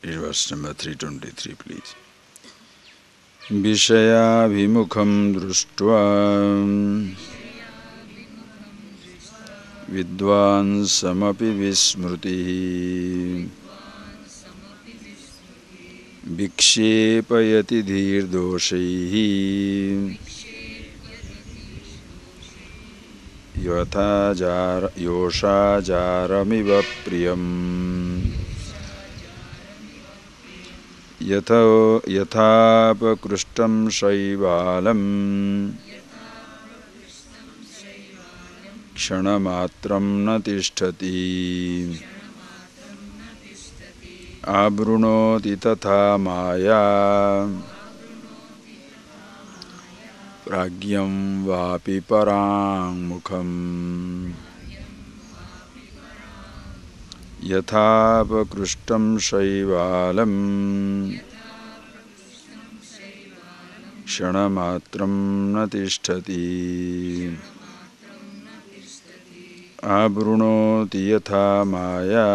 Read verse number 323, please. Vishaya vimukham društva vidvan samapi vismrutihi vikshepayati dhir doshaihi yosha jaramiva priyam yathapakrushtam shaivalam ksanamatram na tishtati abrunoti tatha maya pragyam vapi parang mukham yathapakrushtam shaivalam ksanamatram na tishtati abrunoti yatha maya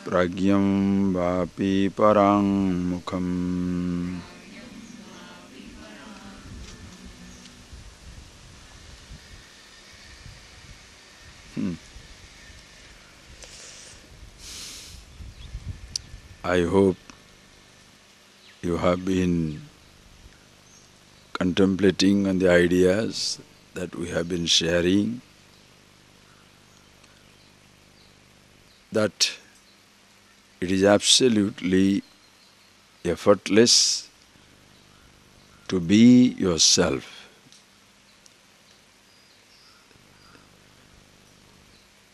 pragyam vapi parang mukham. I hope you have been contemplating on the ideas that we have been sharing, that it is absolutely effortless to be yourself.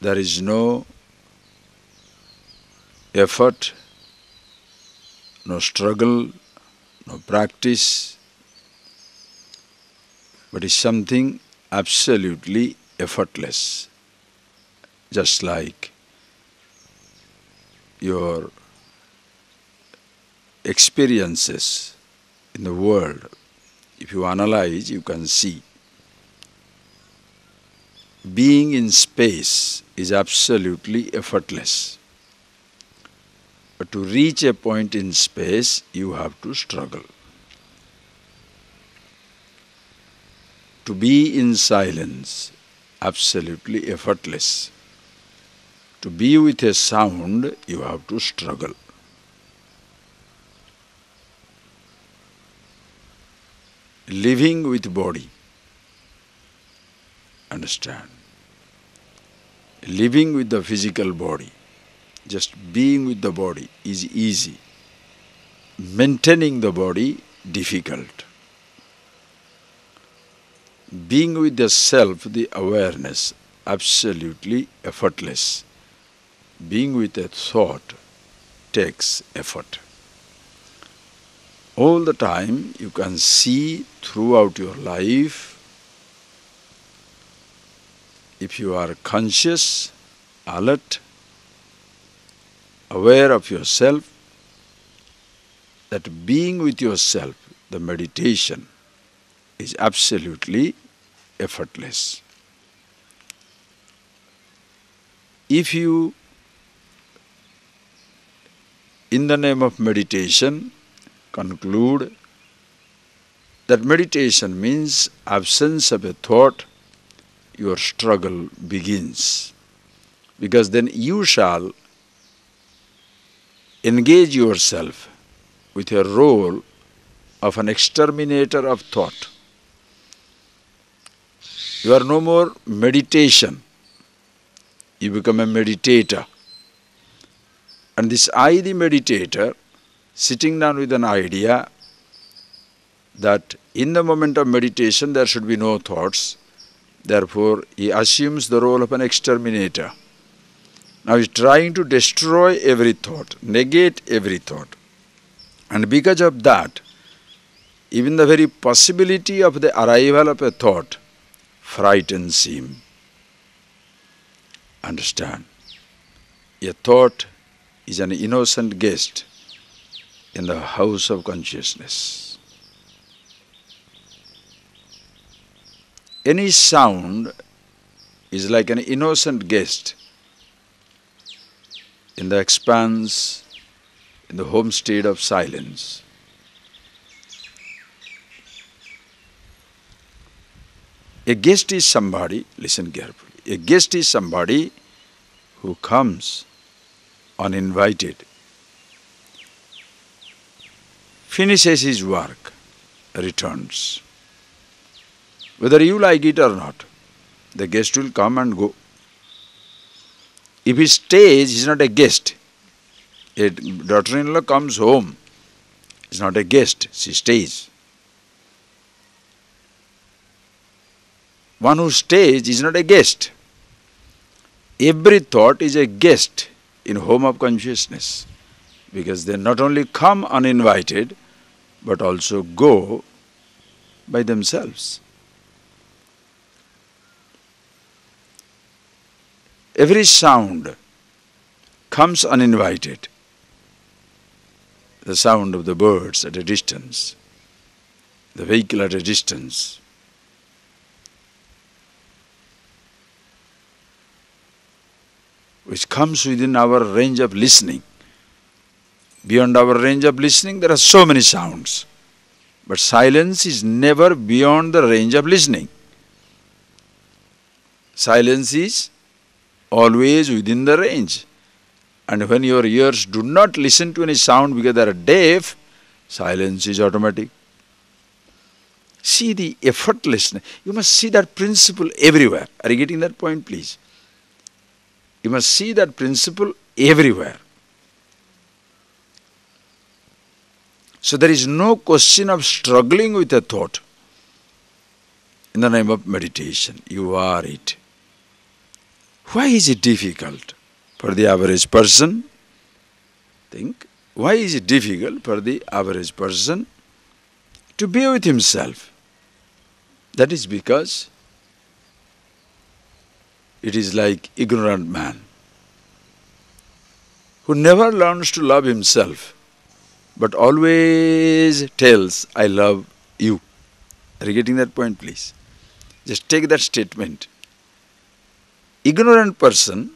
There is no effort, no struggle, no practice, but it's something absolutely effortless. Just like your experiences in the world, if you analyze, you can see. Being in space is absolutely effortless. But to reach a point in space, you have to struggle. To be in silence, absolutely effortless. To be with a sound, you have to struggle. Living with body, understand. Living with the physical body, just being with the body is easy. Maintaining the body, difficult. Being with the self, the awareness, absolutely effortless. Being with a thought takes effort. All the time you can see throughout your life, if you are conscious, alert, aware of yourself, that being with yourself, the meditation, is absolutely effortless. If you, in the name of meditation, conclude that meditation means absence of a thought, your struggle begins. Because then you shall engage yourself with a role of an exterminator of thought. You are no more meditation. You become a meditator. And this I, the meditator, sitting down with an idea that in the moment of meditation there should be no thoughts. Therefore, he assumes the role of an exterminator. Now he is trying to destroy every thought, negate every thought. And because of that, even the very possibility of the arrival of a thought frightens him. Understand? A thought is an innocent guest in the house of consciousness. Any sound is like an innocent guest in the expanse, in the homestead of silence. A guest is somebody, listen carefully, a guest is somebody who comes uninvited, finishes his work, returns. Whether you like it or not, the guest will come and go. If he stays, he is not a guest. A daughter-in-law comes home, is not a guest, she stays. One who stays is not a guest. Every thought is a guest in home of consciousness, because they not only come uninvited, but also go by themselves. Every sound comes uninvited. The sound of the birds at a distance, the vehicle at a distance, which comes within our range of listening. Beyond our range of listening, there are so many sounds. But silence is never beyond the range of listening. Silence is always within the range. And when your ears do not listen to any sound because they are deaf, silence is automatic. See the effortlessness. You must see that principle everywhere. Are you getting that point, please? You must see that principle everywhere. So there is no question of struggling with a thought in the name of meditation. You are it. Why is it difficult for the average person? Think, why is it difficult for the average person to be with himself? That is because it is like ignorant man who never learns to love himself, but always tells, I love you. Are you getting that point, please? Just take that statement. Ignorant person,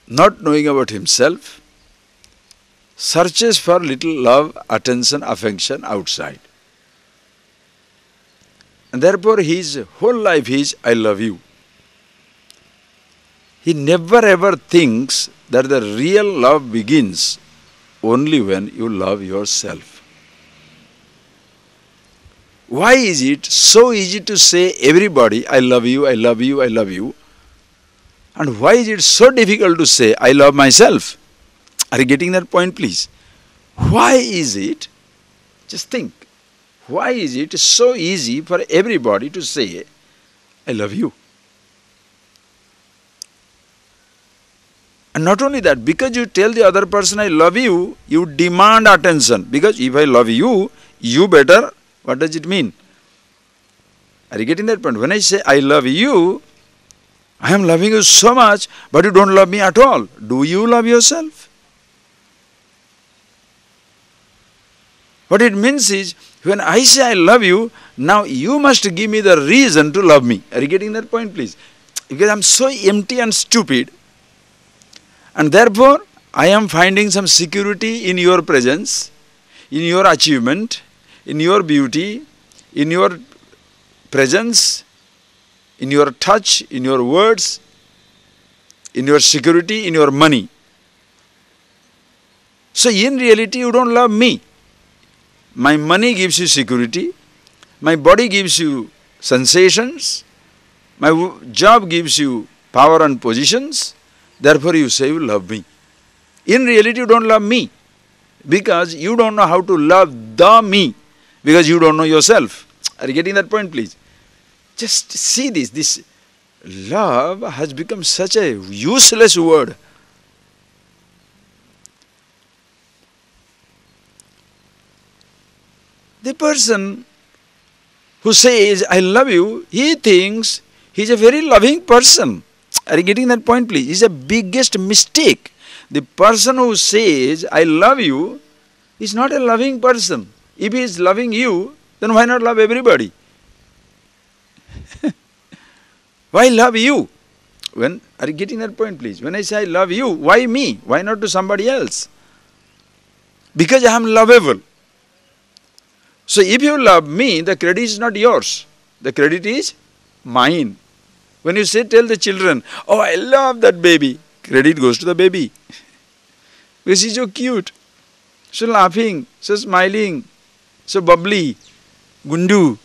not knowing about himself, searches for little love, attention, affection outside. And therefore his whole life is, I love you. He never ever thinks that the real love begins only when you love yourself. Why is it so easy to say everybody, I love you, I love you, I love you? And why is it so difficult to say, I love myself? Are you getting that point, please? Why is it, just think, why is it so easy for everybody to say, I love you? And not only that, because you tell the other person, I love you, you demand attention. Because if I love you, you better. What does it mean? Are you getting that point? When I say, I love you, I am loving you so much, but you don't love me at all. Do you love yourself? What it means is, when I say I love you, now you must give me the reason to love me. Are you getting that point, please? Because I am so empty and stupid, and therefore I am finding some security in your presence, in your achievement, in your beauty, in your presence, in your touch, in your words, in your security, in your money. So in reality you don't love me. My money gives you security, my body gives you sensations, my job gives you power and positions, therefore you say you love me. In reality you don't love me, because you don't know how to love the me, because you don't know yourself. Are you getting that point, please? Just see this. This love has become such a useless word. The person who says, I love you, he thinks he is a very loving person. Are you getting that point, please? It's the biggest mistake. The person who says, I love you, is not a loving person. If he is loving you, then why not love everybody? Why love you? When Are you getting that point, please? When I say I love you, why me? Why not to somebody else? Because I am lovable. So if you love me, the credit is not yours. The credit is mine. When you say, tell the children, oh, I love that baby, credit goes to the baby. Because he's so cute, so laughing, so smiling, so bubbly, gundu,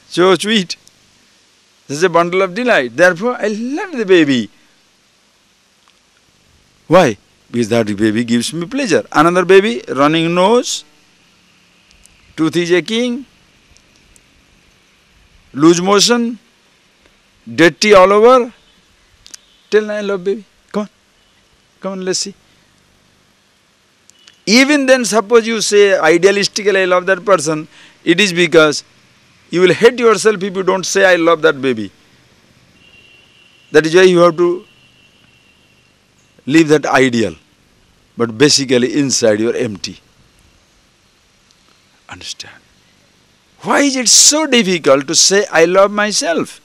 so sweet. This is a bundle of delight. Therefore, I love the baby. Why? Because that baby gives me pleasure. Another baby, running nose, tooth is aching, loose motion, dirty all over. Tell I love baby. Come on, let's see. Even then, suppose you say idealistically I love that person, it is because you will hate yourself if you don't say I love that baby. That is why you have to leave that ideal. But basically inside you are empty. Understand? Why is it so difficult to say I love myself?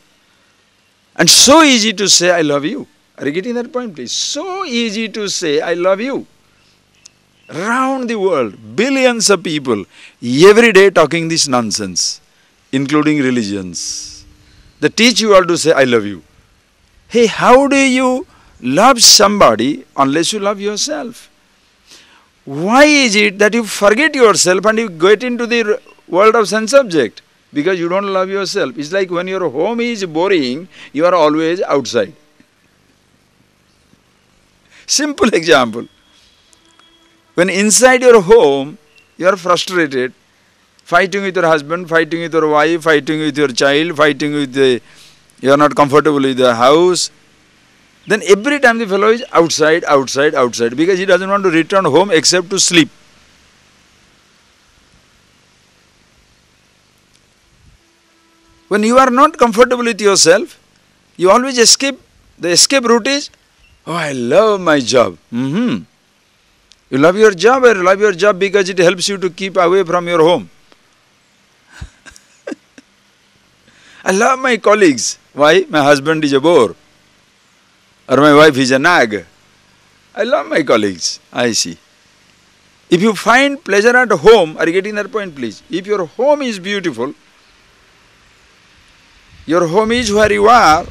And so easy to say I love you? Are you getting that point, please? So easy to say I love you. Around the world, billions of people every day talking this nonsense, including religions. They teach you all to say I love you. Hey, how do you love somebody unless you love yourself? Why is it that you forget yourself and you get into the world of sense object? Because you don't love yourself. It's like when your home is boring, you are always outside. Simple example. When inside your home, you are frustrated, fighting with your husband, fighting with your wife, fighting with your child, fighting with you are not comfortable with the house. Then every time the fellow is outside, outside, outside, because he doesn't want to return home except to sleep. When you are not comfortable with yourself, you always escape. The escape route is, oh, I love my job. You love your job, or you love your job because it helps you to keep away from your home. I love my colleagues. Why? My husband is a bore. Or my wife is a nag. I love my colleagues. I see. If you find pleasure at home, are you getting that point, please? If your home is beautiful, your home is where you are,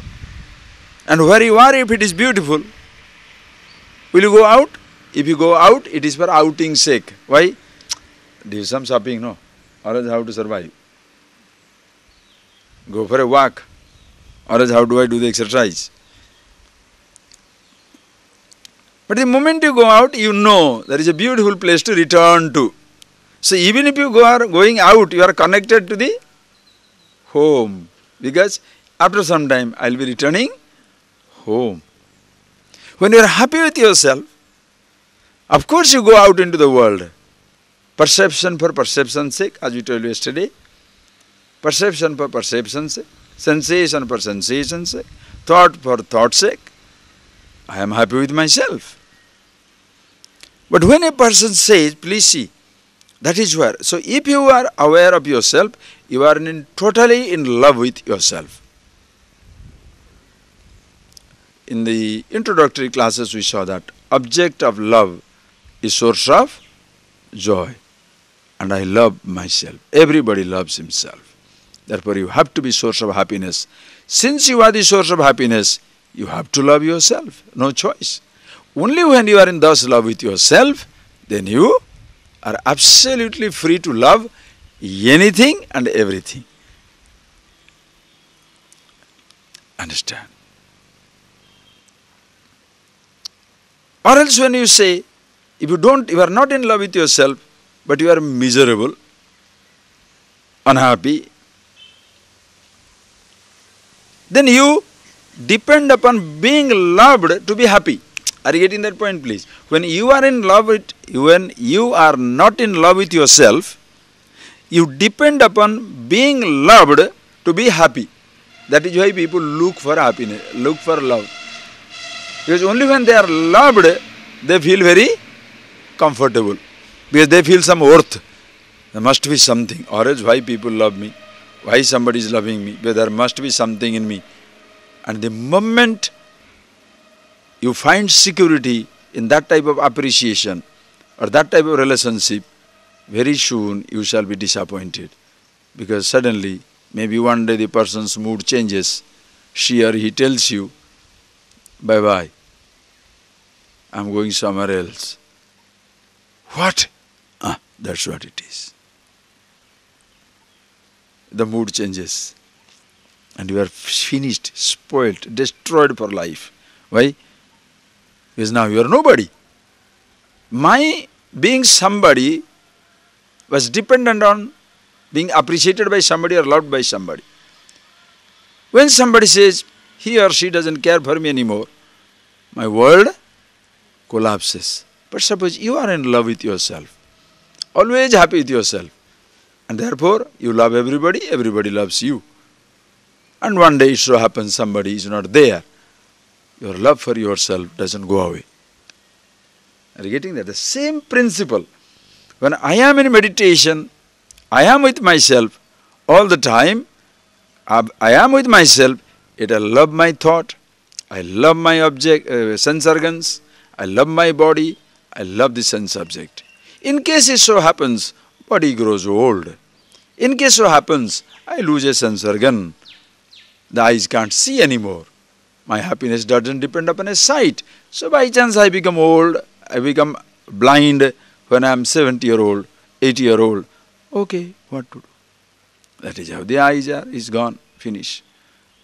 and where you are, if it is beautiful, will you go out? If you go out, it is for outing sake. Why? Do some shopping, no? Or else how to survive? Go for a walk. Or else how do I do the exercise? But the moment you go out, you know there is a beautiful place to return to. So even if you are going out, you are connected to the home. Because after some time, I will be returning home. When you are happy with yourself, of course you go out into the world. Perception for perception's sake, as we told you yesterday. Perception for perception's sake. Sensation for sensation's sake. Thought for thought's sake. I am happy with myself. But when a person says, please see, that is where. So if you are aware of yourself, you are totally in love with yourself. In the introductory classes we saw that object of love is source of joy. And I love myself. Everybody loves himself. Therefore you have to be source of happiness. Since you are the source of happiness, you have to love yourself. No choice. Only when you are in thus love with yourself, then you are absolutely free to love anything and everything. Understand? Or else when you say, if you are not in love with yourself, but you are miserable, unhappy, then you depend upon being loved to be happy. Are you getting that point, please? When you are not in love with yourself, you depend upon being loved to be happy. That is why people look for happiness, look for love. Because only when they are loved, they feel very comfortable. Because they feel some worth. There must be something. Or else why people love me? Why somebody is loving me? Because there must be something in me. And the moment you find security in that type of appreciation or that type of relationship, very soon you shall be disappointed. Because suddenly, maybe one day the person's mood changes, she or he tells you, bye-bye, I'm going somewhere else. What? That's what it is. The mood changes. And you are finished, spoiled, destroyed for life. Why? Because now you are nobody. My being somebody was dependent on being appreciated by somebody or loved by somebody. When somebody says, he or she doesn't care for me anymore, my world collapses. But suppose you are in love with yourself, always happy with yourself, and therefore you love everybody, everybody loves you. And one day it so happens somebody is not there, your love for yourself doesn't go away. Are you getting that? The same principle. When I am in meditation, I am with myself all the time. I am with myself, yet I love my thought, I love my sense organs, I love my body, I love the sense object. In case it so happens, body grows old. In case so happens, I lose a sense organ. The eyes can't see anymore. My happiness doesn't depend upon a sight. So by chance I become old, I become blind when I am 70-year-old, 80-year-old. Okay, what to do? That is how the eyes are, is gone, finish.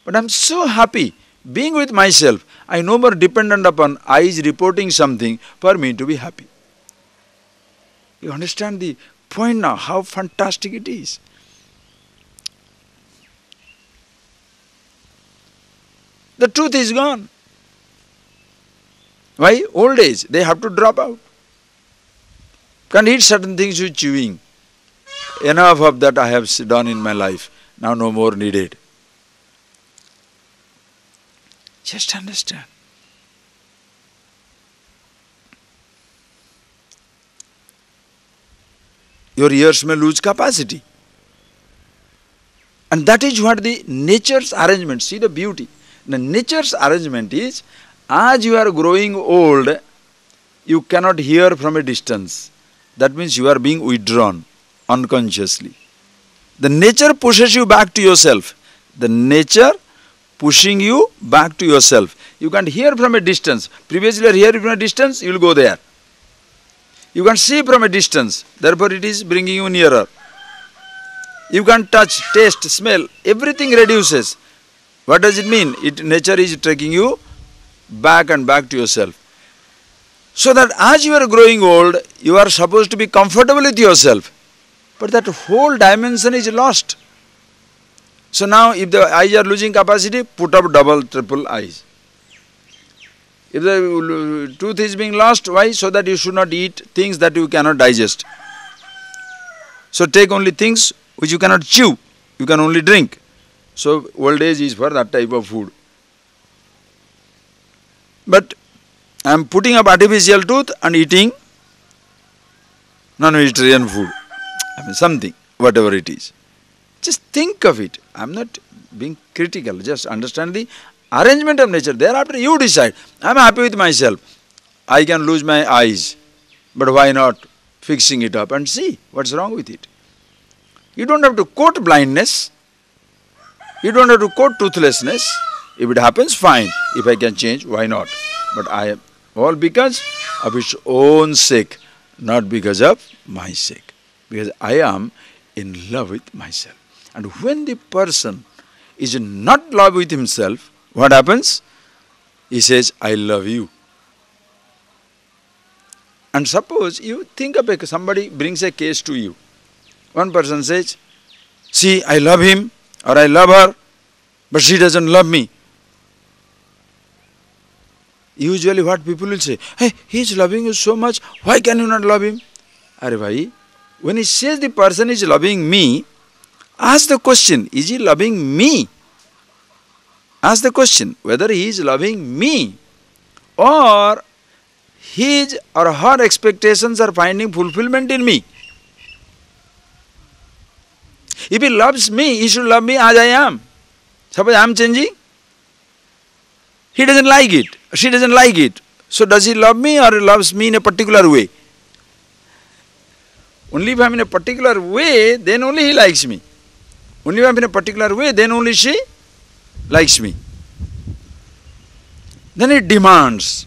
But I am so happy being with myself. I no more dependent upon eyes reporting something for me to be happy. You understand the point now, how fantastic it is. The truth is gone. Why? Old age, they have to drop out. Can't eat certain things with chewing. Enough of that I have done in my life. Now no more needed. Just understand. Your ears may lose capacity. And that is what the nature's arrangement, see the beauty. The nature's arrangement is, as you are growing old, you cannot hear from a distance. That means you are being withdrawn unconsciously. The nature pushes you back to yourself. The nature pushing you back to yourself. You can't hear from a distance. Previously you are hearing from a distance, you will go there. You can see from a distance, therefore it is bringing you nearer. You can touch, taste, smell, everything reduces. What does it mean? Nature is taking you back and back to yourself. So that as you are growing old, you are supposed to be comfortable with yourself. But that whole dimension is lost. So now if the eyes are losing capacity, put up double, triple eyes. If the tooth is being lost, why? So that you should not eat things that you cannot digest. So take only things which you cannot chew, you can only drink. So old age is for that type of food. But I am putting up artificial tooth and eating non-vegetarian food. I mean something, whatever it is. Just think of it. I am not being critical, just understand the arrangement of nature. Thereafter you decide, I am happy with myself. I can lose my eyes, but why not fixing it up and see what's wrong with it. You don't have to quote blindness. You don't have to quote toothlessness. If it happens, fine. If I can change, why not? But I am all because of its own sake, not because of my sake. Because I am in love with myself. And when the person is not in love with himself, what happens? He says, I love you. And suppose you think of somebody brings a case to you. One person says, see, I love him or I love her, but she doesn't love me. Usually what people will say, hey, he is loving you so much, why can you not love him? Arey bhai, when he says the person is loving me, ask the question, is he loving me? Ask the question, whether he is loving me or his or her expectations are finding fulfillment in me. If he loves me, he should love me as I am. Suppose I am changing. He doesn't like it. She doesn't like it. So does he love me or loves me in a particular way? Only if I am in a particular way, then only he likes me. Only if I am in a particular way, then only she likes me. Then it demands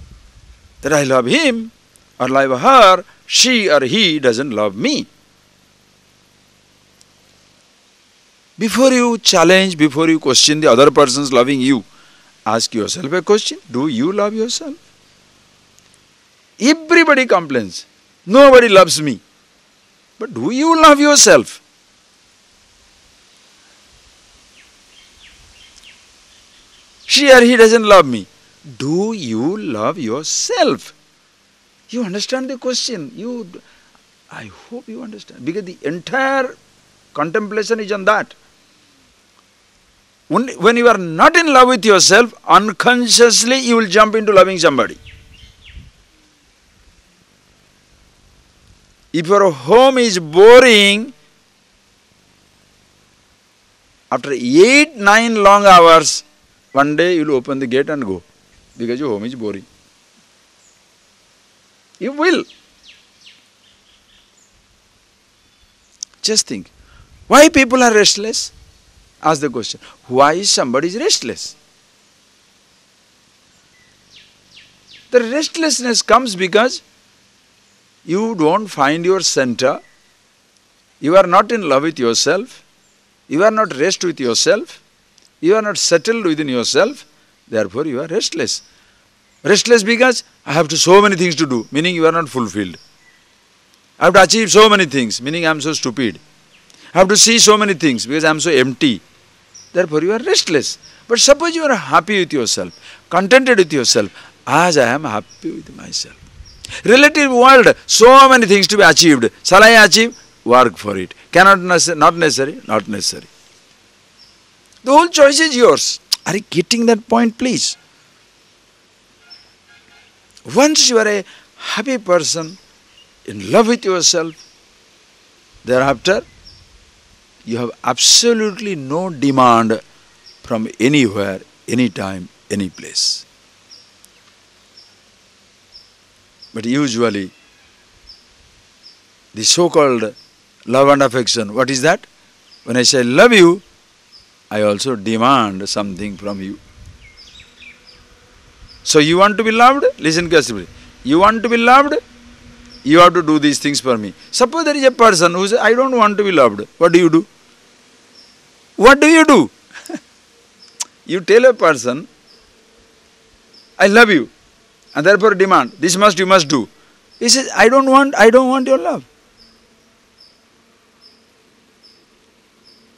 that I love him or love her, she or he doesn't love me. Before you challenge, before you question the other person's loving you, ask yourself a question. Do you love yourself? Everybody complains. Nobody loves me. But do you love yourself? She or he doesn't love me. Do you love yourself? You understand the question? I hope you understand. Because the entire contemplation is on that. When you are not in love with yourself, unconsciously you will jump into loving somebody. If your home is boring, after 8-9 long hours, one day you will open the gate and go, because your home is boring. You will. Just think, why people are restless? Ask the question, why somebody is restless? The restlessness comes because you don't find your center, you are not in love with yourself, you are not rest with yourself, you are not settled within yourself, therefore you are restless. Restless because I have so many things to do, meaning you are not fulfilled. I have to achieve so many things, meaning I am so stupid. I have to see so many things because I am so empty. Therefore you are restless. But suppose you are happy with yourself, contented with yourself, as I am happy with myself. Relative world, so many things to be achieved. Shall I achieve? Work for it. Not necessary? Not necessary. The whole choice is yours. Are you getting that point, please? Once you are a happy person, in love with yourself, thereafter, you have absolutely no demand from anywhere, anytime, any place. But usually, the so-called love and affection, what is that? When I say love you, I also demand something from you. So you want to be loved? Listen carefully. You want to be loved? You have to do these things for me. Suppose there is a person who says, I don't want to be loved. What do you do? What do you do? You tell a person, I love you, and therefore demand, this you must do. He says, I don't want your love.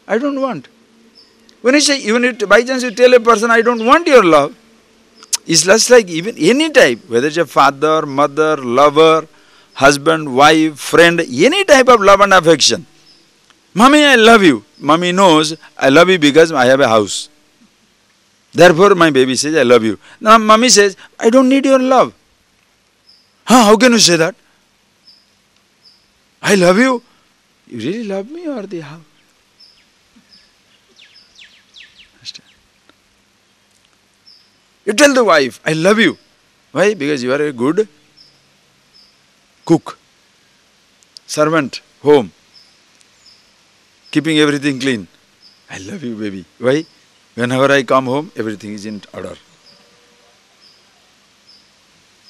I don't want. When you say, even if by chance you tell a person, I don't want your love, it's just like even any type, whether it's a father, mother, lover, husband, wife, friend, any type of love and affection. Mommy, I love you. Mommy knows I love you because I have a house. Therefore, my baby says, I love you. Now, mommy says, I don't need your love. How can you say that? I love you. You really love me or the how? You tell the wife, I love you. Why? Because you are a good cook, servant, home, keeping everything clean. I love you, baby. Why? Whenever I come home, everything is in order.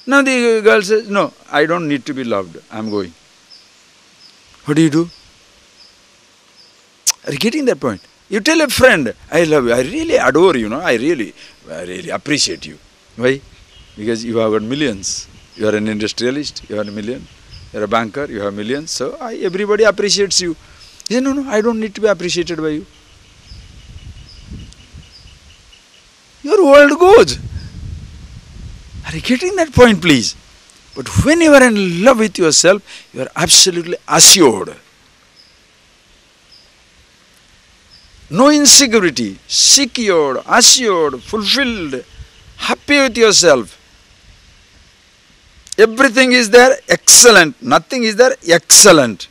Now the girl says, no, I don't need to be loved. I am going. What do? Are you getting that point? You tell a friend, I love you, I really adore you, I really appreciate you. Why? Because you have got millions. You are an industrialist, you have a million. You are a banker, you have millions. So everybody appreciates you. He said, no, I don't need to be appreciated by you. Your world goes. Are you getting that point, please? But when you are in love with yourself, you are absolutely assured. No insecurity, secured, assured, fulfilled, happy with yourself. Everything is there, excellent. Nothing is there, excellent.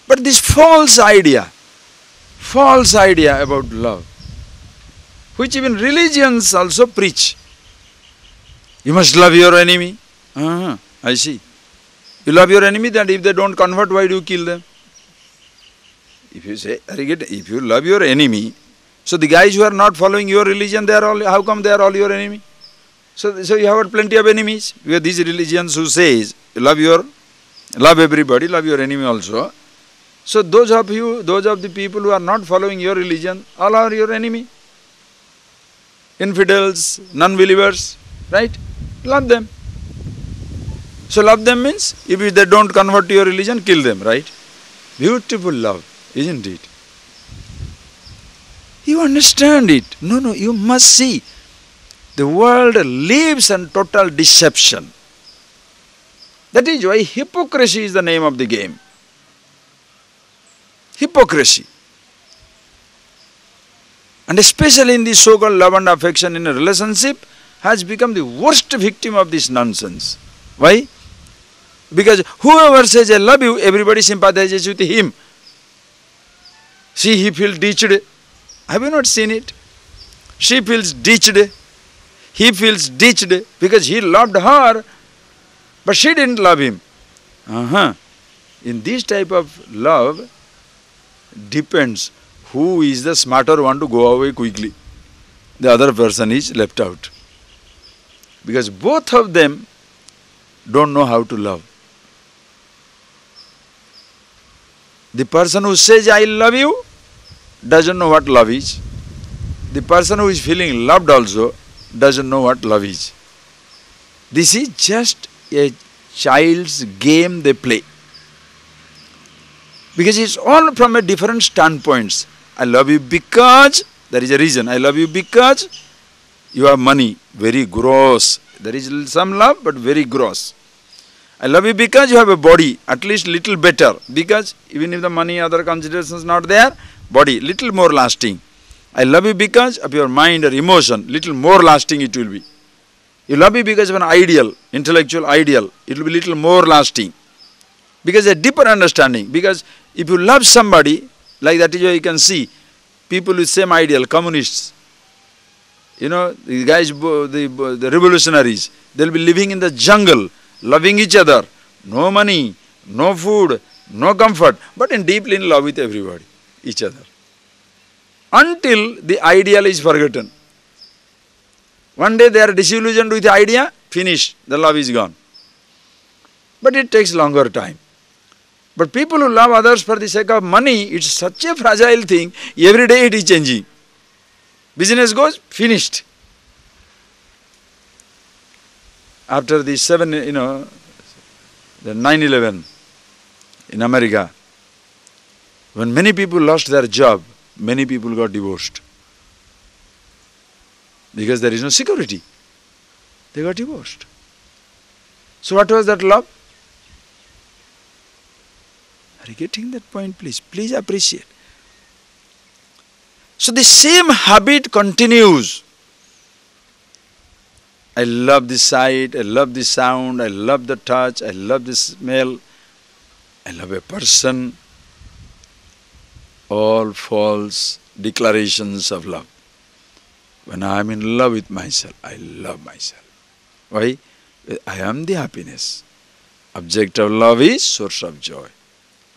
But this false idea about love, which even religions also preach. You must love your enemy. I see. You love your enemy, that if they don't convert, why do you kill them? If you say, if you love your enemy, so the guys who are not following your religion, they are all, how come they are all your enemy? So you have plenty of enemies. We have these religions who says, love everybody, love your enemy also. So those of the people who are not following your religion, all are your enemy. Infidels, non-believers, right? Love them. So love them means, if they don't convert to your religion, kill them, right? Beautiful love, isn't it? You understand it. No, you must see. The world lives in total deception. That is why hypocrisy is the name of the game. Hypocrisy. And especially in the so-called love and affection in a relationship, has become the worst victim of this nonsense. Why? Because whoever says, I love you, everybody sympathizes with him. See, he feels ditched. Have you not seen it? She feels ditched. He feels ditched because he loved her, but she didn't love him. In this type of love, depends who is the smarter one to go away quickly. The other person is left out. Because both of them don't know how to love. The person who says, I love you, doesn't know what love is. The person who is feeling loved also doesn't know what love is. This is just a child's game they play. Because it's all from a different standpoints. I love you because, there is a reason. I love you because you have money. Very gross. There is some love, but very gross. I love you because you have a body, at least little better. Because even if the money, other considerations not there, body, little more lasting. I love you because of your mind or emotion, little more lasting it will be. You love me because of an ideal, intellectual ideal, it will be little more lasting. Because a deeper understanding. Because if you love somebody, like that is why you can see people with same ideal, communists. You know, the guys, the revolutionaries, they'll be living in the jungle, loving each other. No money, no food, no comfort, but deeply in love with everybody, each other. Until the ideal is forgotten. One day they are disillusioned with the idea, finished, the love is gone. But it takes longer time. But people who love others for the sake of money, it's such a fragile thing, every day it is changing. Business goes, finished. After the the 9/11 in America, when many people lost their job, many people got divorced. Because there is no security. They got divorced. So what was that love? Are you getting that point, please? Please appreciate. So the same habit continues. I love the sight, I love the sound, I love the touch, I love the smell, I love a person. All false declarations of love. When I am in love with myself, I love myself. Why? I am the happiness. Object of love is source of joy.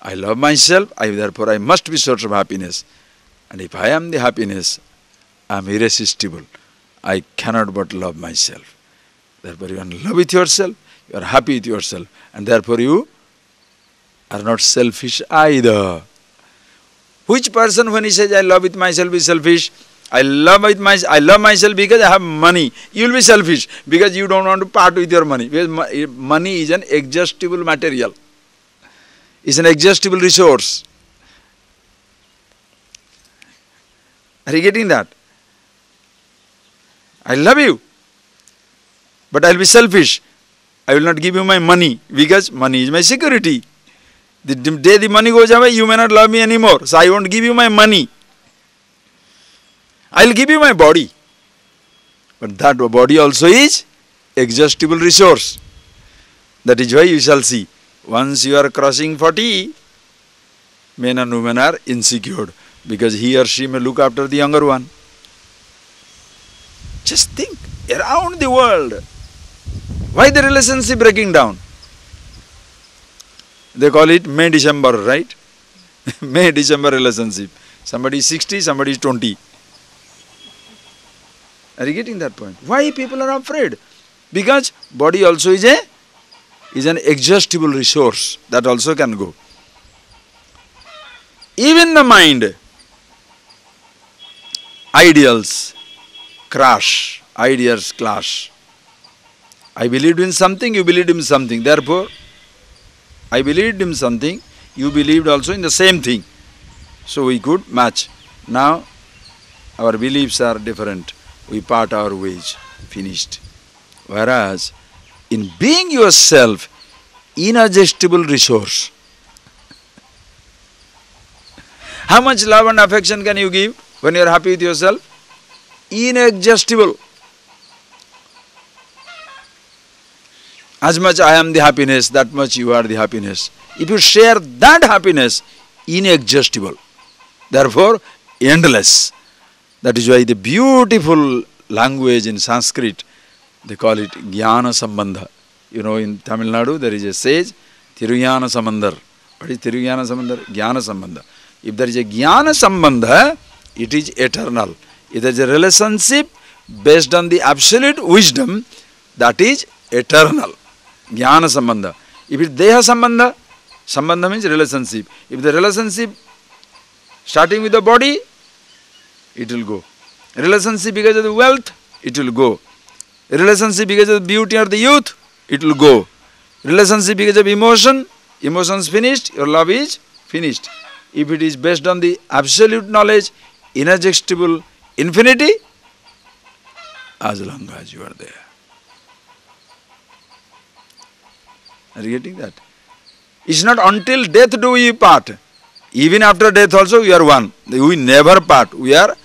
I love myself, therefore I must be source of happiness. And if I am the happiness, I am irresistible. I cannot but love myself. Therefore you are in love with yourself, you are happy with yourself, and therefore you are not selfish either. Which person when he says, I love with myself is selfish? I love myself because I have money. You will be selfish because you don't want to part with your money. Because money is an exhaustible material. It's an exhaustible resource. Are you getting that? I love you, but I will be selfish. I will not give you my money because money is my security. The day the money goes away, you may not love me anymore. So I won't give you my money. I will give you my body. But that body also is exhaustible resource. That is why you shall see. Once you are crossing 40, men and women are insecure because he or she may look after the younger one. Just think, around the world, why the relationship breaking down? They call it May-December, right? May-December relationship. Somebody is 60, somebody is 20. Are you getting that point? Why people are afraid? Because body also is an exhaustible resource that also can go. Even the mind, ideals crash, ideas clash. I believed in something, you believed in something. Therefore, I believed in something, you believed also in the same thing. So we could match. Now, our beliefs are different. We part our ways. Finished. Whereas, in being yourself, inexhaustible resource. How much love and affection can you give when you are happy with yourself? Inexhaustible. As much I am the happiness, that much you are the happiness. If you share that happiness, inexhaustible. Therefore, endless. That is why the beautiful language in Sanskrit, they call it Jnana Sambandha. You know, in Tamil Nadu, there is a sage, Tirujnana Samandar. What is Tirujnana Samandar? Jnana Sambandha. If there is a Jnana Sambandha, it is eternal. If there is a relationship based on the absolute wisdom, that is eternal. Jnana Sambandha. If it is Deha Sambandha, Sambandha means relationship. If the relationship starting with the body, it will go. Relationship because of the wealth, it will go. Relationship because of the beauty or the youth, it will go. Relationship because of emotion, emotions finished, your love is finished. If it is based on the absolute knowledge, inexhaustible infinity, as long as you are there. Are you getting that? It's not until death do we part. Even after death also we are one. We never part. We are.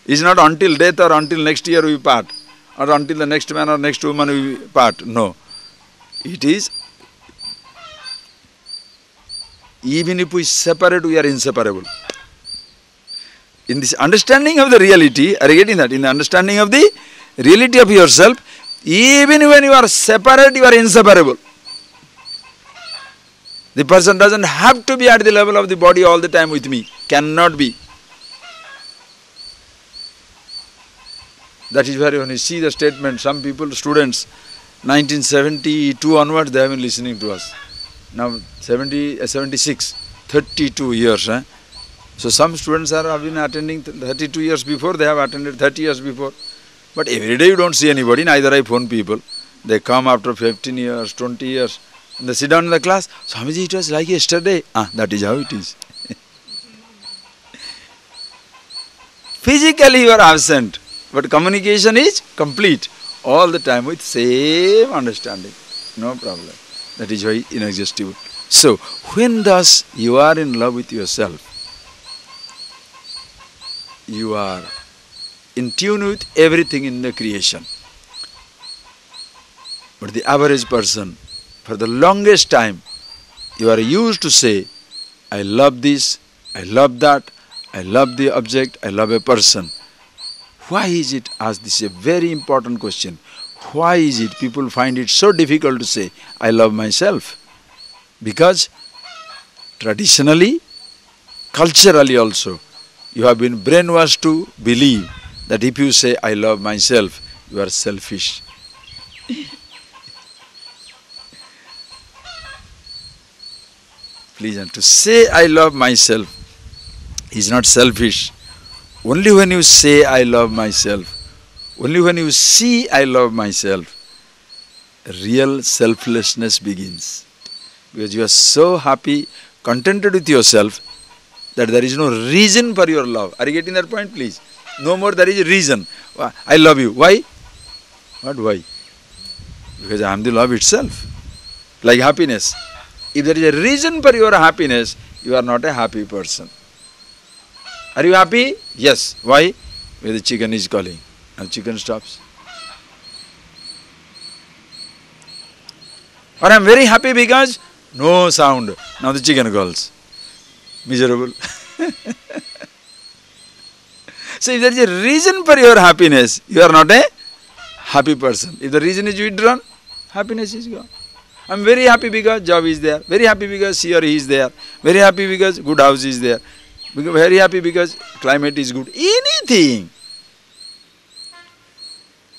It's not until death or until next year we part. Or until the next man or next woman we part. No. It is. Even if we separate, we are inseparable. In this understanding of the reality, are you getting that? In the understanding of the reality of yourself, even when you are separate, you are inseparable. The person doesn't have to be at the level of the body all the time with me. Cannot be. That is where when you see the statement, some people, students, 1972 onwards, they have been listening to us. Now 76, 32 years. So some students have been attending 32 years before, they have attended 30 years before. But every day you don't see anybody, neither I phone people. They come after 15 years, 20 years. And they sit down in the class. Swamiji, it was like yesterday. That is how it is. Physically you are absent, but communication is complete. All the time with same understanding. No problem. That is why inexhaustible. So, when thus you are in love with yourself, you are in tune with everything in the creation. But the average person, for the longest time, you are used to say, I love this, I love that, I love the object, I love a person. Why is it, ask this is a very important question, why is it people find it so difficult to say, I love myself? Because traditionally, culturally also, you have been brainwashed to believe that if you say, I love myself, you are selfish. Please, and to say, I love myself is not selfish. Only when you say, I love myself, only when you see, I love myself, real selflessness begins. Because you are so happy, contented with yourself, that there is no reason for your love. Are you getting that point, please? No more there is a reason. I love you. Why? What why? Because I am the love itself. Like happiness. If there is a reason for your happiness, you are not a happy person. Are you happy? Yes. Why? Because the chicken is calling. And chicken stops. Or I am very happy because no sound. Now the chicken calls. miserable. So if there is a reason for your happiness, you are not a happy person. If the reason is withdrawn, happiness is gone. I am very happy because job is there. Very happy because she or he is there. Very happy because good house is there. Very happy because climate is good. Anything.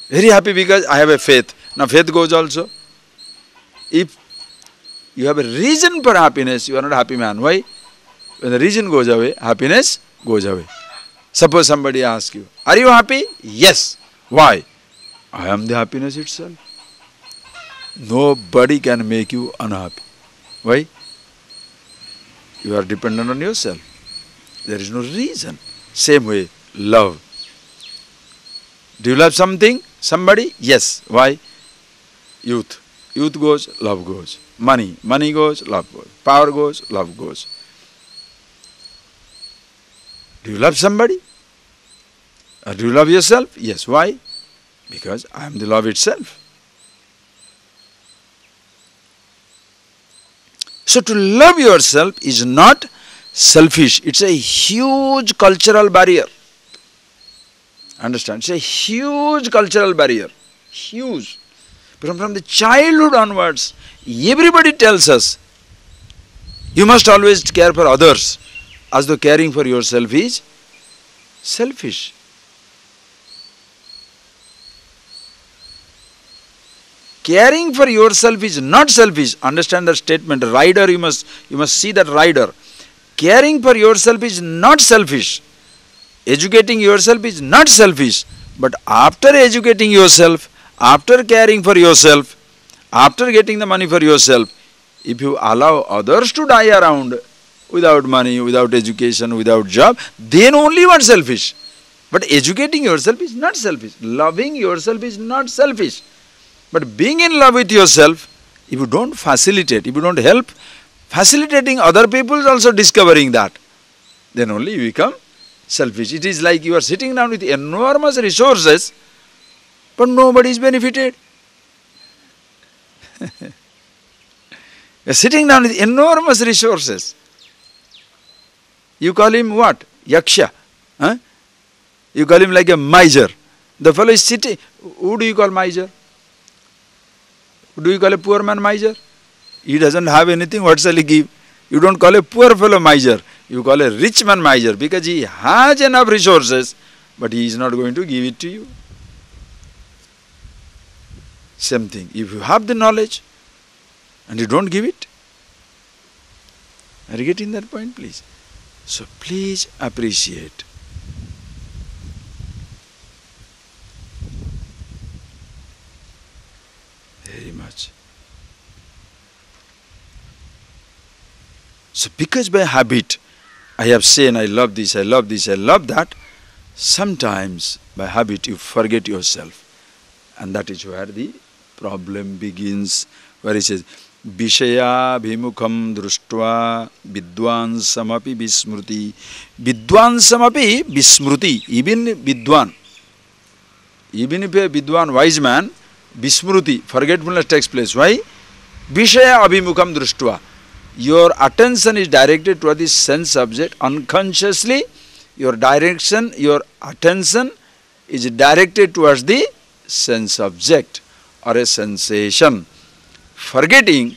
Very happy because I have a faith. Now faith goes also. If you have a reason for happiness, you are not a happy man. Why? When the reason goes away, happiness goes away. Suppose somebody asks you, are you happy? Yes. Why? I am the happiness itself. Nobody can make you unhappy. Why? You are dependent on yourself. There is no reason. Same way, love. Do you love something? Somebody? Yes. Why? Youth. Youth goes, love goes. Money. Money goes, love goes. Power goes, love goes. Do you love somebody? Or do you love yourself? Yes. Why? Because I am the love itself. So to love yourself is not selfish. It's a huge cultural barrier. Understand? It's a huge cultural barrier. Huge. From the childhood onwards, everybody tells us, you must always care for others, as though caring for yourself is selfish. Caring for yourself is not selfish. Understand the statement. Rider, you must see that rider. Caring for yourself is not selfish. Educating yourself is not selfish. But after educating yourself, after caring for yourself, after getting the money for yourself, if you allow others to die around without money, without education, without job, then only you are selfish. But educating yourself is not selfish. Loving yourself is not selfish. But being in love with yourself, if you don't facilitate, if you don't help, facilitating other people is also discovering that, then only you become selfish. It is like you are sitting down with enormous resources, but nobody is benefited. You are sitting down with enormous resources. You call him what? Yaksha. Huh? You call him like a miser. The fellow is sitting. Who do you call miser? Do you call a poor man miser? He doesn't have anything, what shall he give? You don't call a poor fellow miser. You call a rich man miser because he has enough resources, but he is not going to give it to you. Same thing. If you have the knowledge and you don't give it, are you getting that point, please? So please appreciate. Very much. So because by habit, I have seen, I love this, I love this, I love that, sometimes by habit you forget yourself. And that is where the problem begins, where he says, Vishaya bhimukham društva vidvansamapi vismruti. Vidvansamapi vismruti. Even vidwan. Even if a vidwan, wise man, vismruti, forgetfulness takes place. Why? Vishaya abhimukham društva. Your attention is directed toward the sense object. Unconsciously, your attention is directed towards the sense object or a sensation. Forgetting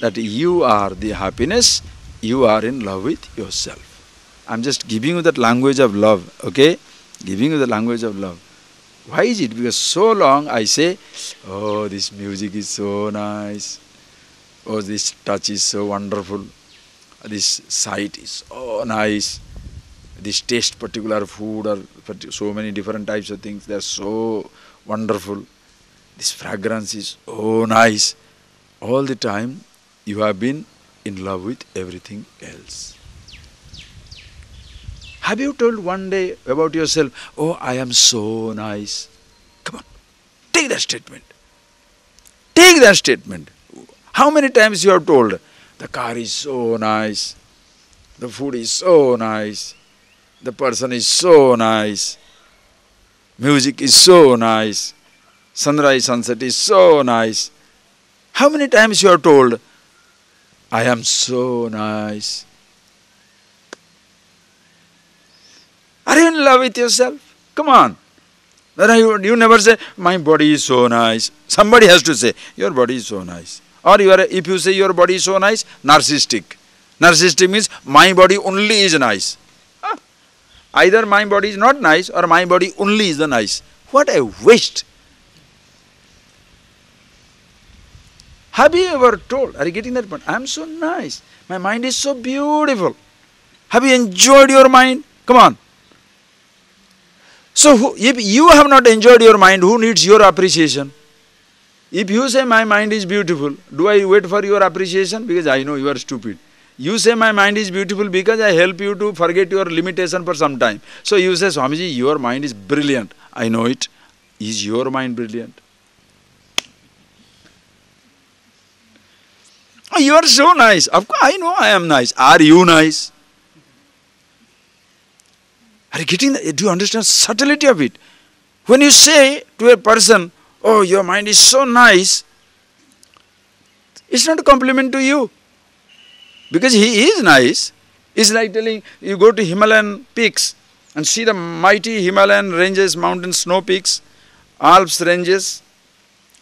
that you are the happiness, you are in love with yourself. I am just giving you that language of love, okay? Giving you the language of love. Why is it? Because so long I say, oh, this music is so nice. Oh, this touch is so wonderful. This sight is so nice. This taste particular food or so many different types of things, they are so wonderful. This fragrance is so nice. All the time you have been in love with everything else. Have you told one day about yourself, oh, I am so nice? Come on, take that statement. Take that statement. How many times you have told, the car is so nice, the food is so nice, the person is so nice, music is so nice, sunrise, sunset is so nice. How many times you have told, I am so nice? Are you in love with yourself? Come on. You never say, my body is so nice. Somebody has to say, your body is so nice. Or if you say your body is so nice, narcissistic. Narcissistic means my body only is nice. Either my body is not nice or my body only is the nice. What a waste. Have you ever told, are you getting that point? I am so nice. My mind is so beautiful. Have you enjoyed your mind? Come on. So if you have not enjoyed your mind, who needs your appreciation? If you say my mind is beautiful, do I wait for your appreciation? Because I know you are stupid. You say my mind is beautiful because I help you to forget your limitation for some time. So you say, Swamiji, your mind is brilliant. I know it. Is your mind brilliant? Oh, you are so nice. Of course, I know I am nice. Are you nice? Are you getting that? Do you understand the subtlety of it? When you say to a person, oh, your mind is so nice, it's not a compliment to you. Because he is nice. It's like telling you go to Himalayan peaks and see the mighty Himalayan ranges, mountains, snow peaks, Alps ranges,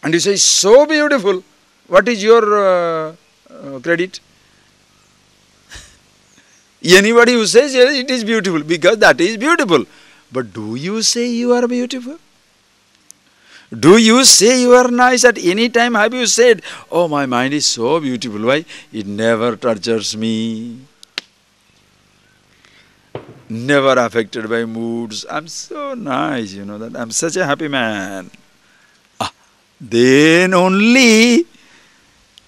and you say, so beautiful. What is your credit? Anybody who says yes, it is beautiful, because that is beautiful. But do you say you are beautiful? Do you say you are nice? At any time have you said, oh, my mind is so beautiful. Why? It never tortures me. Never affected by moods. I'm so nice, you know that. I'm such a happy man. Then only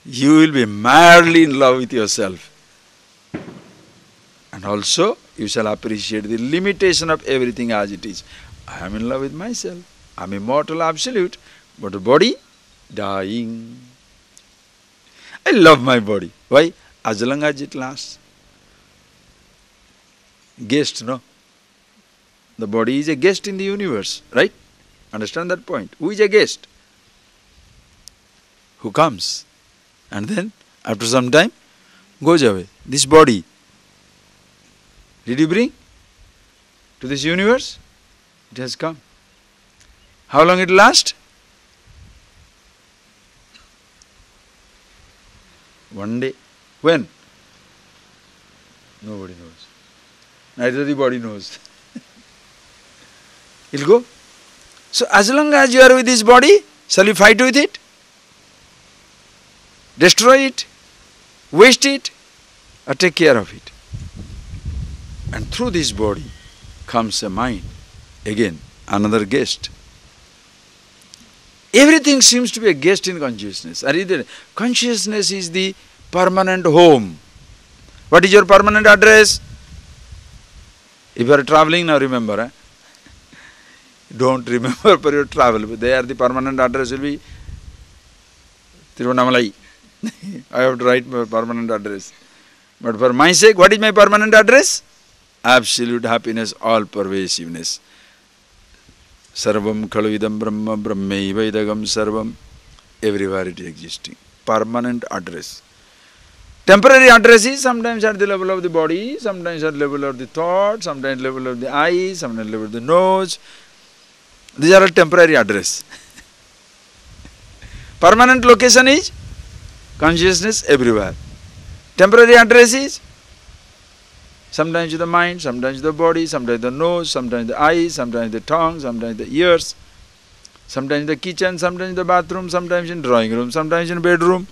you will be madly in love with yourself. And also, you shall appreciate the limitation of everything as it is. I am in love with myself. I am immortal, absolute. But the body, dying. I love my body. Why? As long as it lasts. Guest, no? The body is a guest in the universe, right? Understand that point? Who is a guest? Who comes and then after some time goes away. This body, did you bring to this universe? It has come. How long it lasts? One day. When? Nobody knows. Neither the body knows. It will go. So as long as you are with this body, shall you fight with it? Destroy it? Waste it? Or take care of it? And through this body comes a mind. Again, another guest. Everything seems to be a guest in consciousness. Consciousness is the permanent home. What is your permanent address? If you are traveling now, remember. Don't remember for your travel. But there the permanent address will be Tiruvannamalai. I have to write my permanent address. But for my sake, what is my permanent address? Absolute happiness, all pervasiveness. Sarvam khaluvidam brahma brahmaiva idagam sarvam. Everywhere it is existing. Permanent address. Temporary addresses, sometimes at the level of the body, sometimes at the level of the thought, sometimes at the level of the eyes, sometimes at the level of the nose. These are all temporary address. Permanent location is consciousness everywhere. Temporary address is sometimes to the mind, sometimes to the body, sometimes the nose, sometimes the eyes, sometimes the tongue, sometimes the ears, sometimes in the kitchen, sometimes in the bathroom, sometimes in drawing room, sometimes in bedroom,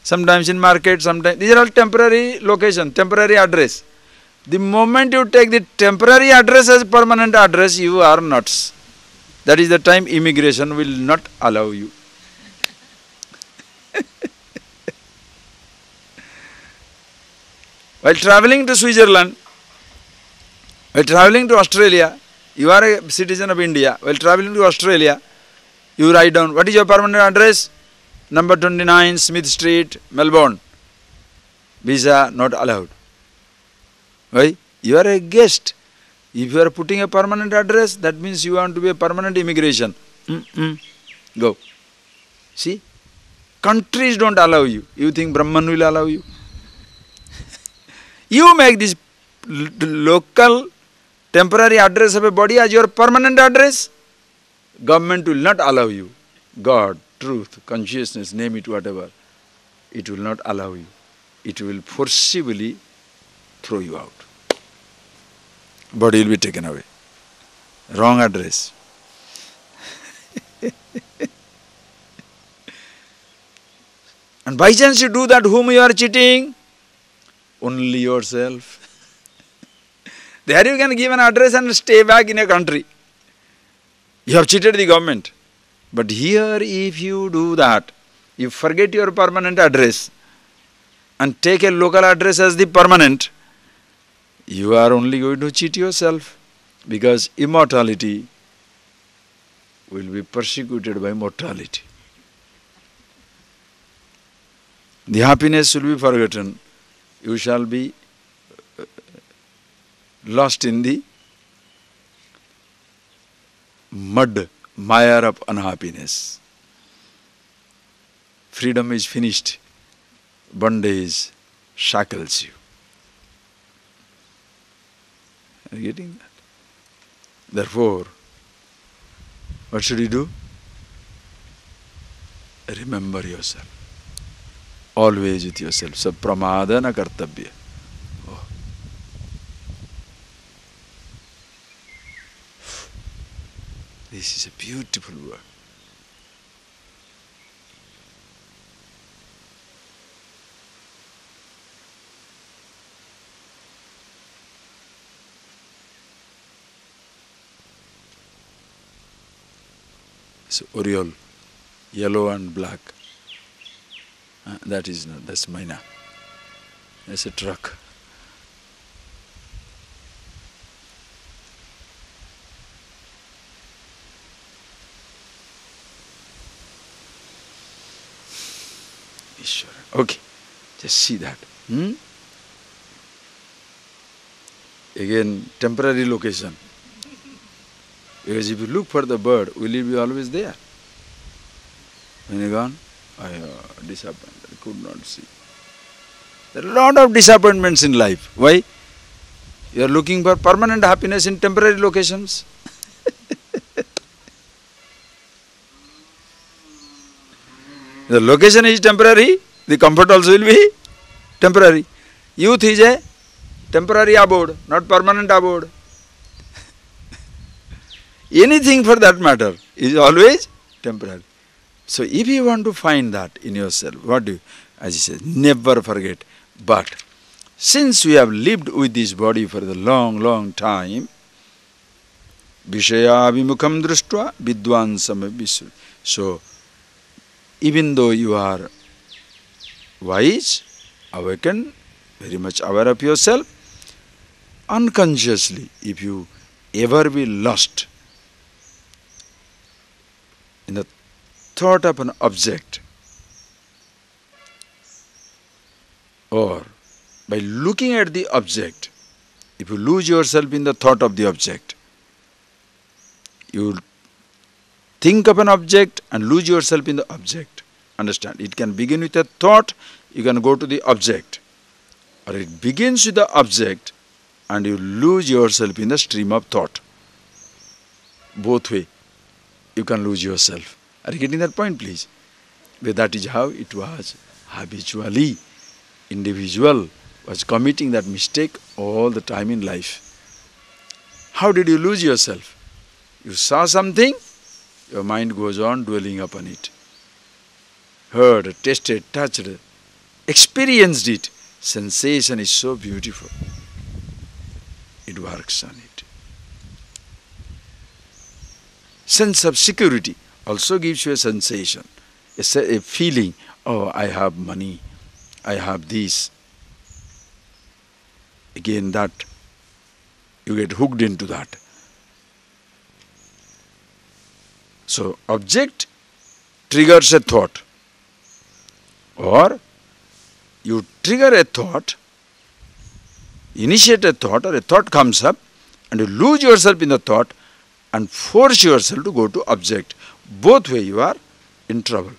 sometimes in market, sometimes. These are all temporary location, temporary address. The moment you take the temporary address as permanent address, you are nuts. That is the time immigration will not allow you. While traveling to Switzerland, while traveling to Australia, you are a citizen of India. While traveling to Australia, you write down, what is your permanent address? Number 29, Smith Street, Melbourne. Visa not allowed. Why? You are a guest. If you are putting a permanent address, that means you want to be a permanent immigration. Go. See? Countries don't allow you. You think Brahman will allow you? You make this local temporary address of a body as your permanent address, government will not allow you. God, truth, consciousness, name it whatever, it will not allow you. It will forcibly throw you out. Body will be taken away. Wrong address. And by chance you do that, whom you are cheating? Only yourself. There you can give an address and stay back in a country. You have cheated the government. But here if you do that, you forget your permanent address and take a local address as the permanent, you are only going to cheat yourself, because immortality will be persecuted by mortality. The happiness will be forgotten. You shall be lost in the mud, mire of unhappiness. Freedom is finished. Bondage shackles you. Are you getting that? Therefore, what should you do? Remember yourself. Always with yourself. So, pramada na kartabhya. Oh. This is a beautiful word. So, Oriole, yellow and black. That is not, that's Maina. That's a truck. Ishvara. Okay, just see that. Again, temporary location. Because if you look for the bird, will it be always there? When you gone, disappointed, could not see. There are a lot of disappointments in life. Why? You are looking for permanent happiness in temporary locations. The location is temporary, the comfort also will be temporary. Youth is a temporary abode, not permanent abode. Anything for that matter is always temporary. So if you want to find that in yourself, what do you, as he says, never forget. But since we have lived with this body for the long, long time, Vishaya vimukham drushtva vidvansam visru. So even though you are wise, awakened, very much aware of yourself, unconsciously, if you ever be lost in the thought of an object, or by looking at the object, if you lose yourself in the thought of the object, you think of an object and lose yourself in the object. Understand? It can begin with a thought, you can go to the object. Or it begins with the object and you lose yourself in the stream of thought. Both way, you can lose yourself. Are you getting that point, please? But that is how it was habitually. Individual was committing that mistake all the time in life. How did you lose yourself? You saw something, your mind goes on dwelling upon it. Heard, tasted, touched, experienced it. Sensation is so beautiful. It works on it. Sense of security also gives you a sensation, a feeling, oh, I have money, I have this. Again that, you get hooked into that. So, object triggers a thought, or you trigger a thought, initiate a thought, or a thought comes up, and you lose yourself in the thought and force yourself to go to object. Both way you are in trouble.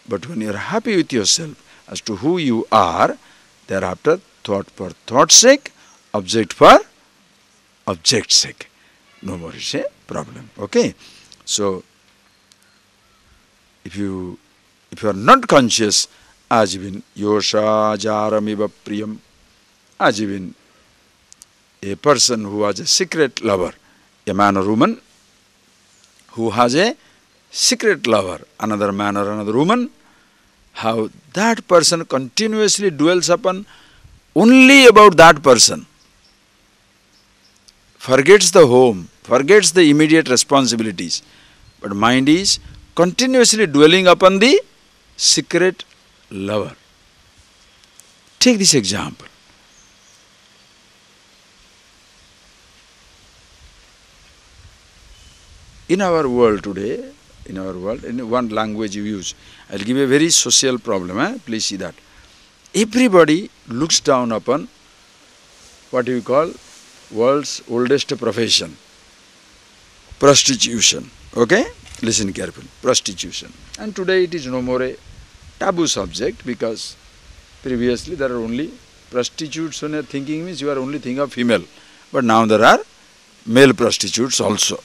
But when you are happy with yourself as to who you are, thereafter thought for thought's sake, object for object's sake. No more it's a problem. Okay? So, if you are not conscious, ajivin yosha jaramiva priyam, ajivin, a person who has a secret lover, a man or woman who has a secret lover, another man or another woman, how that person continuously dwells upon only about that person, forgets the home, forgets the immediate responsibilities, but mind is continuously dwelling upon the secret lover. Take this example. In our world today, in one language you use, I'll give a very social problem, please see that. Everybody looks down upon what you call world's oldest profession, prostitution. Okay? Listen carefully, prostitution. And today it is no more a taboo subject because previously there are only prostitutes. When you are thinking means you are only thinking of female. But now there are male prostitutes also.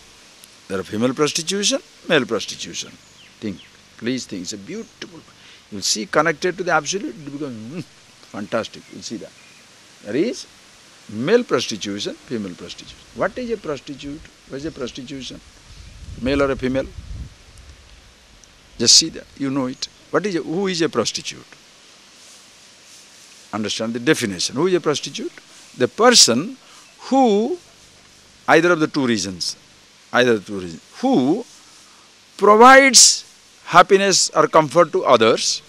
There are female prostitution, male prostitution. Think, please think, it's a beautiful. You will see connected to the absolute, it becomes fantastic. You will see that. There is male prostitution, female prostitution. What is a prostitute? What is a prostitution? Male or a female? Just see that, you know it. Who is a prostitute? Understand the definition. Who is a prostitute? The person who, either of the two reasons, who provides happiness or comfort to others,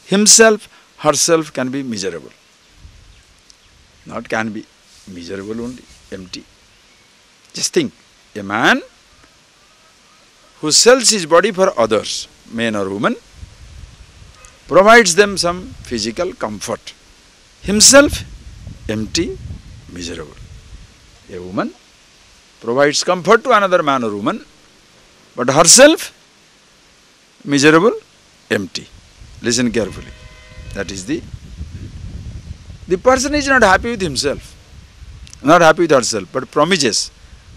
himself, herself can be miserable. Not can be, miserable only, empty. Just think, a man who sells his body for others, man or woman, provides them some physical comfort. Himself, empty, miserable. A woman provides comfort to another man or woman, but herself, miserable, empty. Listen carefully. That is the person is not happy with himself, not happy with herself, but promises,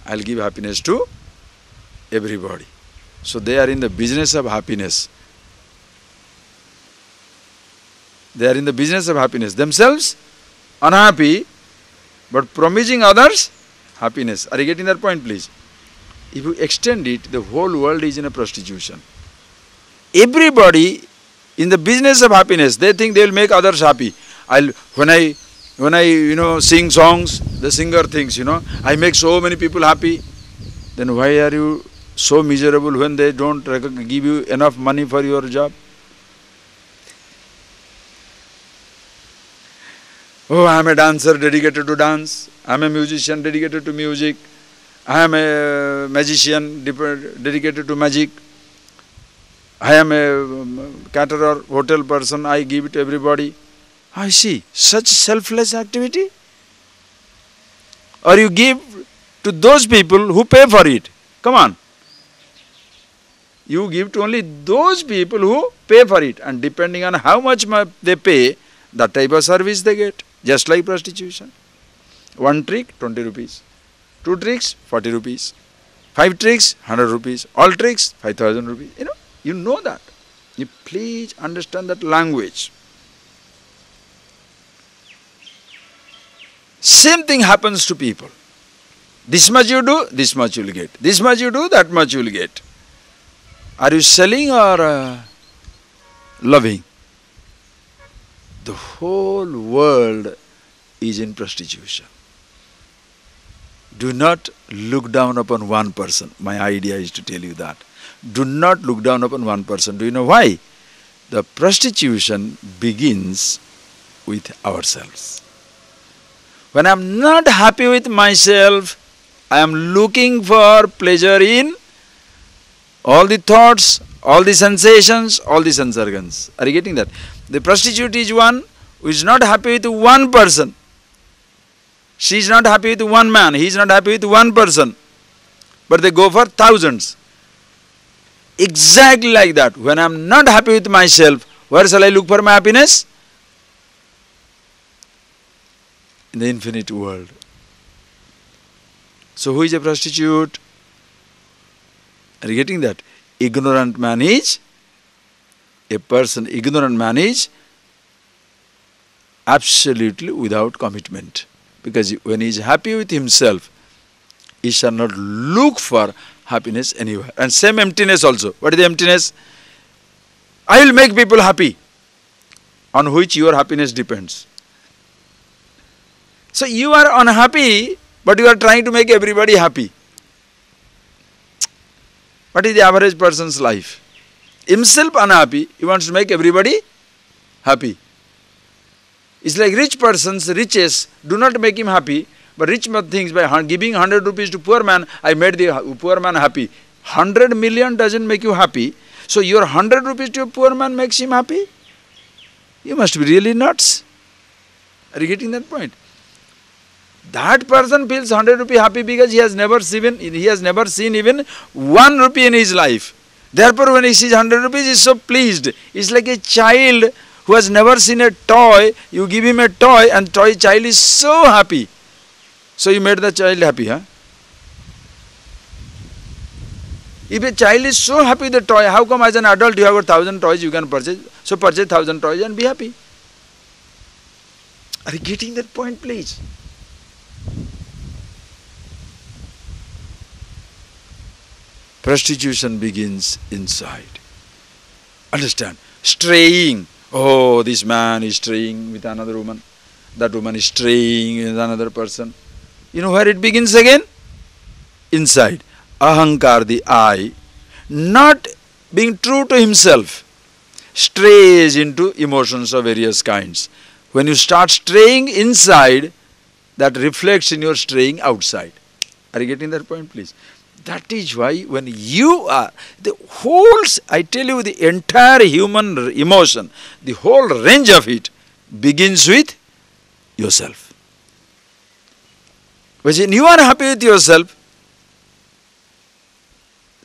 I'll give happiness to everybody. So they are in the business of happiness. They are in the business of happiness. Themselves unhappy, but promising others happiness. Are you getting that point, please? If you extend it, the whole world is in a prostitution. Everybody in the business of happiness, they think they will make others happy. When I sing songs, the singer thinks, I make so many people happy. Then why are you so miserable when they don't give you enough money for your job? Oh, I am a dancer dedicated to dance. I am a musician dedicated to music. I am a magician dedicated to magic. I am a caterer, hotel person, I give it to everybody. I see, such selfless activity? Or you give to those people who pay for it. Come on. You give to only those people who pay for it, and depending on how much they pay, that type of service they get. Just like prostitution. One trick, 20 rupees. Two tricks, 40 rupees. 5 tricks, 100 rupees. All tricks, 5,000 rupees. You know that. You please understand that language. Same thing happens to people. This much you do, this much you will get. This much you do, that much you will get. Are you selling or loving? The whole world is in prostitution. Do not look down upon one person. My idea is to tell you that. Do not look down upon one person. Do you know why? The prostitution begins with ourselves. When I am not happy with myself, I am looking for pleasure in all the thoughts, all the sensations, all the sensorgans. Are you getting that? The prostitute is one who is not happy with one person. She is not happy with one man. He is not happy with one person. But they go for thousands. Exactly like that. When I am not happy with myself, where shall I look for my happiness? In the infinite world. So who is a prostitute? Are you getting that? Ignorant man is absolutely without commitment. Because when he is happy with himself, he shall not look for happiness anywhere. And same emptiness also. What is the emptiness? I will make people happy, on which your happiness depends. So you are unhappy, but you are trying to make everybody happy. What is the average person's life? Himself unhappy, he wants to make everybody happy. It's like rich person's riches do not make him happy, but rich man thinks by giving 100 rupees to poor man, I made the poor man happy. 100 million doesn't make you happy, so your 100 rupees to a poor man makes him happy? You must be really nuts. Are you getting that point? That person feels 100 rupee happy because he has never seen even 1 rupee in his life. Therefore, when he sees 100 rupees, he is so pleased. It's like a child who has never seen a toy. You give him a toy and child is so happy. So you made the child happy, huh? If a child is so happy with the toy, how come as an adult you have 1,000 toys you can purchase? So purchase 1,000 toys and be happy. Are you getting that point, please? Prostitution begins inside. Understand? Straying. Oh, this man is straying with another woman. That woman is straying with another person. You know where it begins again? Inside. Ahankar, the I, not being true to himself, strays into emotions of various kinds. When you start straying inside, that reflects in your straying outside. Are you getting that point, please? That is why when you are, the whole, I tell you, the entire human emotion, the whole range of it begins with yourself. When you are happy with yourself,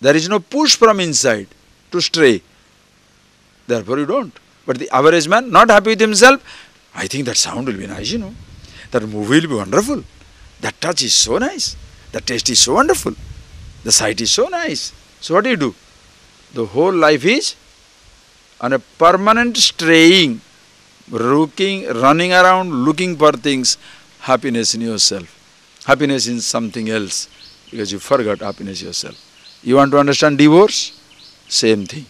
there is no push from inside to stray. Therefore you don't. But the average man, not happy with himself, I think that sound will be nice, you know. That movie will be wonderful. That touch is so nice. The taste is so wonderful. The sight is so nice. So what do? The whole life is on a permanent straying, running around looking for things, happiness in yourself. Happiness in something else, because you forgot happiness yourself. You want to understand divorce? Same thing.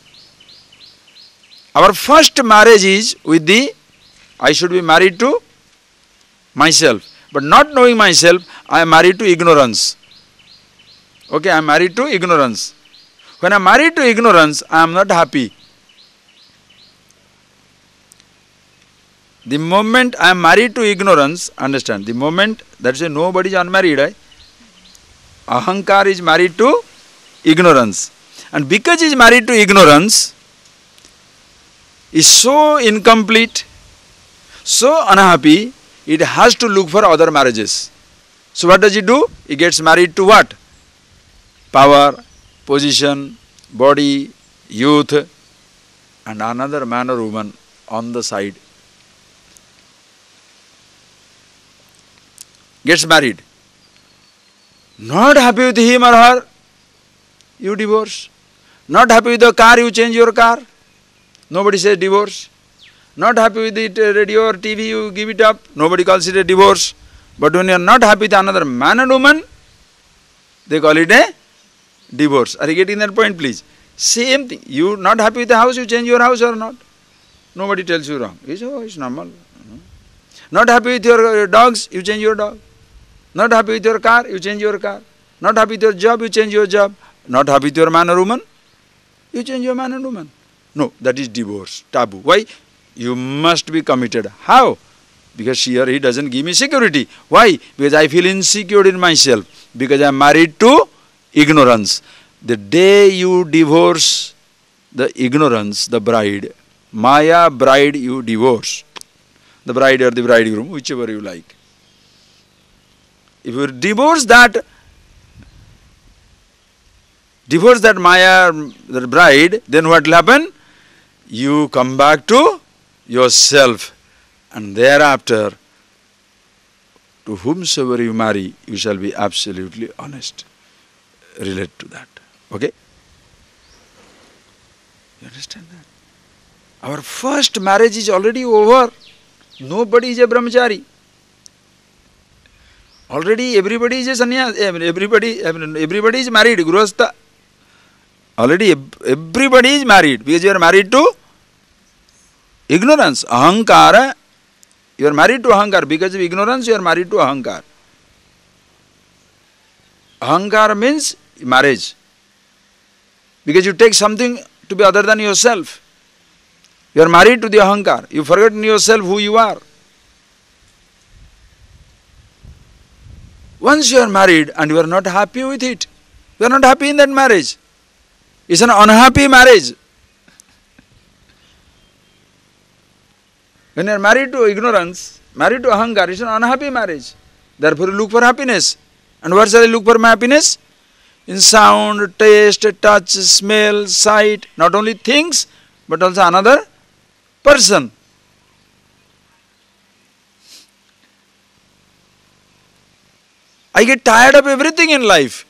Our first marriage is with the, I should be married to myself. But not knowing myself, I am married to ignorance. Okay, I am married to ignorance. When I am married to ignorance, I am not happy. The moment I am married to ignorance, understand, the moment, that's why nobody is unmarried. Ahankar is married to ignorance. And because he is married to ignorance, is so incomplete, so unhappy, it has to look for other marriages. So what does he do? He gets married to what? Power, position, body, youth, and another man or woman on the side. Gets married. Not happy with him or her, you divorce. Not happy with the car, you change your car. Nobody says divorce. Not happy with the radio or TV, you give it up. Nobody calls it a divorce. But when you are not happy with another man and woman, they call it a divorce. Are you getting that point, please? Same thing. You not happy with the house, you change your house or not. Nobody tells you wrong. It's normal. Not happy with your dogs, you change your dog. Not happy with your car, you change your car. Not happy with your job, you change your job. Not happy with your man or woman, you change your man and woman. No, that is divorce, taboo. Why? You must be committed. How? Because she or he doesn't give me security. Why? Because I feel insecure in myself. Because I am married to ignorance. The day you divorce the ignorance, the bride, Maya bride you divorce. The bride or the bridegroom, whichever you like. If you divorce that Maya, the bride, then what will happen? You come back to yourself, and thereafter to whomsoever you marry, you shall be absolutely honest. Relate to that. Okay? You understand that? Our first marriage is already over. Nobody is a brahmachari. Already everybody is a sannyas. Everybody is married, grihastha. Already everybody is married because you are married to ignorance, ahankara. You are married to ahankara. Because of ignorance, you are married to ahankara. Ahankara means marriage. Because you take something to be other than yourself. You are married to the ahankara. You forget in yourself who you are. Once you are married and you are not happy with it, you are not happy in that marriage. It's an unhappy marriage. When you are married to ignorance, married to ahankara, it's an unhappy marriage. Therefore you look for happiness. And where shall I look for my happiness? In sound, taste, touch, smell, sight, not only things, but also another person. I get tired of everything in life.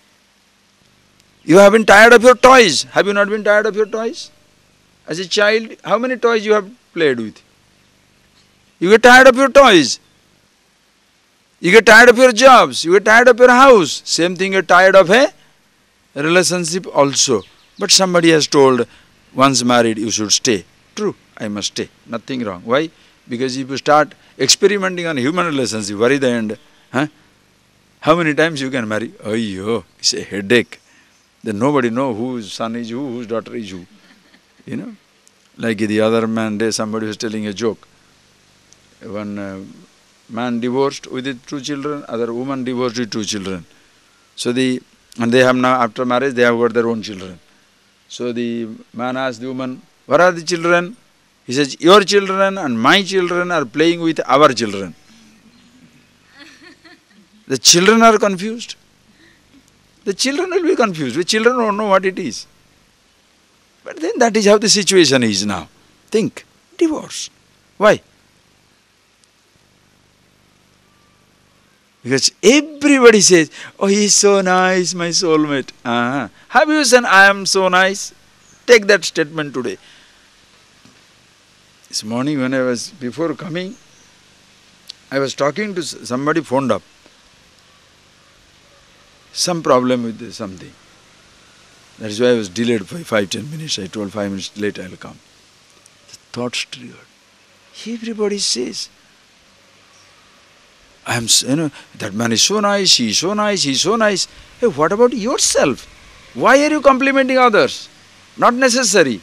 You have been tired of your toys. Have you not been tired of your toys? As a child, how many toys you have played with? You get tired of your toys. You get tired of your jobs. You get tired of your house. Same thing, you get tired of a relationship also. But somebody has told, once married, you should stay. True, I must stay. Nothing wrong. Why? Because if you start experimenting on human relationship, worry the end. How many times you can marry? Oh, it's a headache. Then nobody knows whose son is who, whose daughter is who. You know? Like the other day, somebody was telling a joke. One man divorced with 2 children, other woman divorced with 2 children. So and they have now, after marriage, they have got their own children. So the man asked the woman, where are the children? He says, your children and my children are playing with our children. The children are confused. The children will be confused. The children don't know what it is. But then that is how the situation is now. Think, divorce. Why? Because everybody says, oh, he is so nice, my soulmate. Have you said, I am so nice? Take that statement today. This morning when I was, before coming, I was talking to somebody, phoned up. Some problem with something. That is why I was delayed for 5-10 minutes. I told 5 minutes later I will come. The thoughts triggered. Everybody says, that man is so nice, he is so nice, he is so nice. Hey, what about yourself? Why are you complimenting others? Not necessary.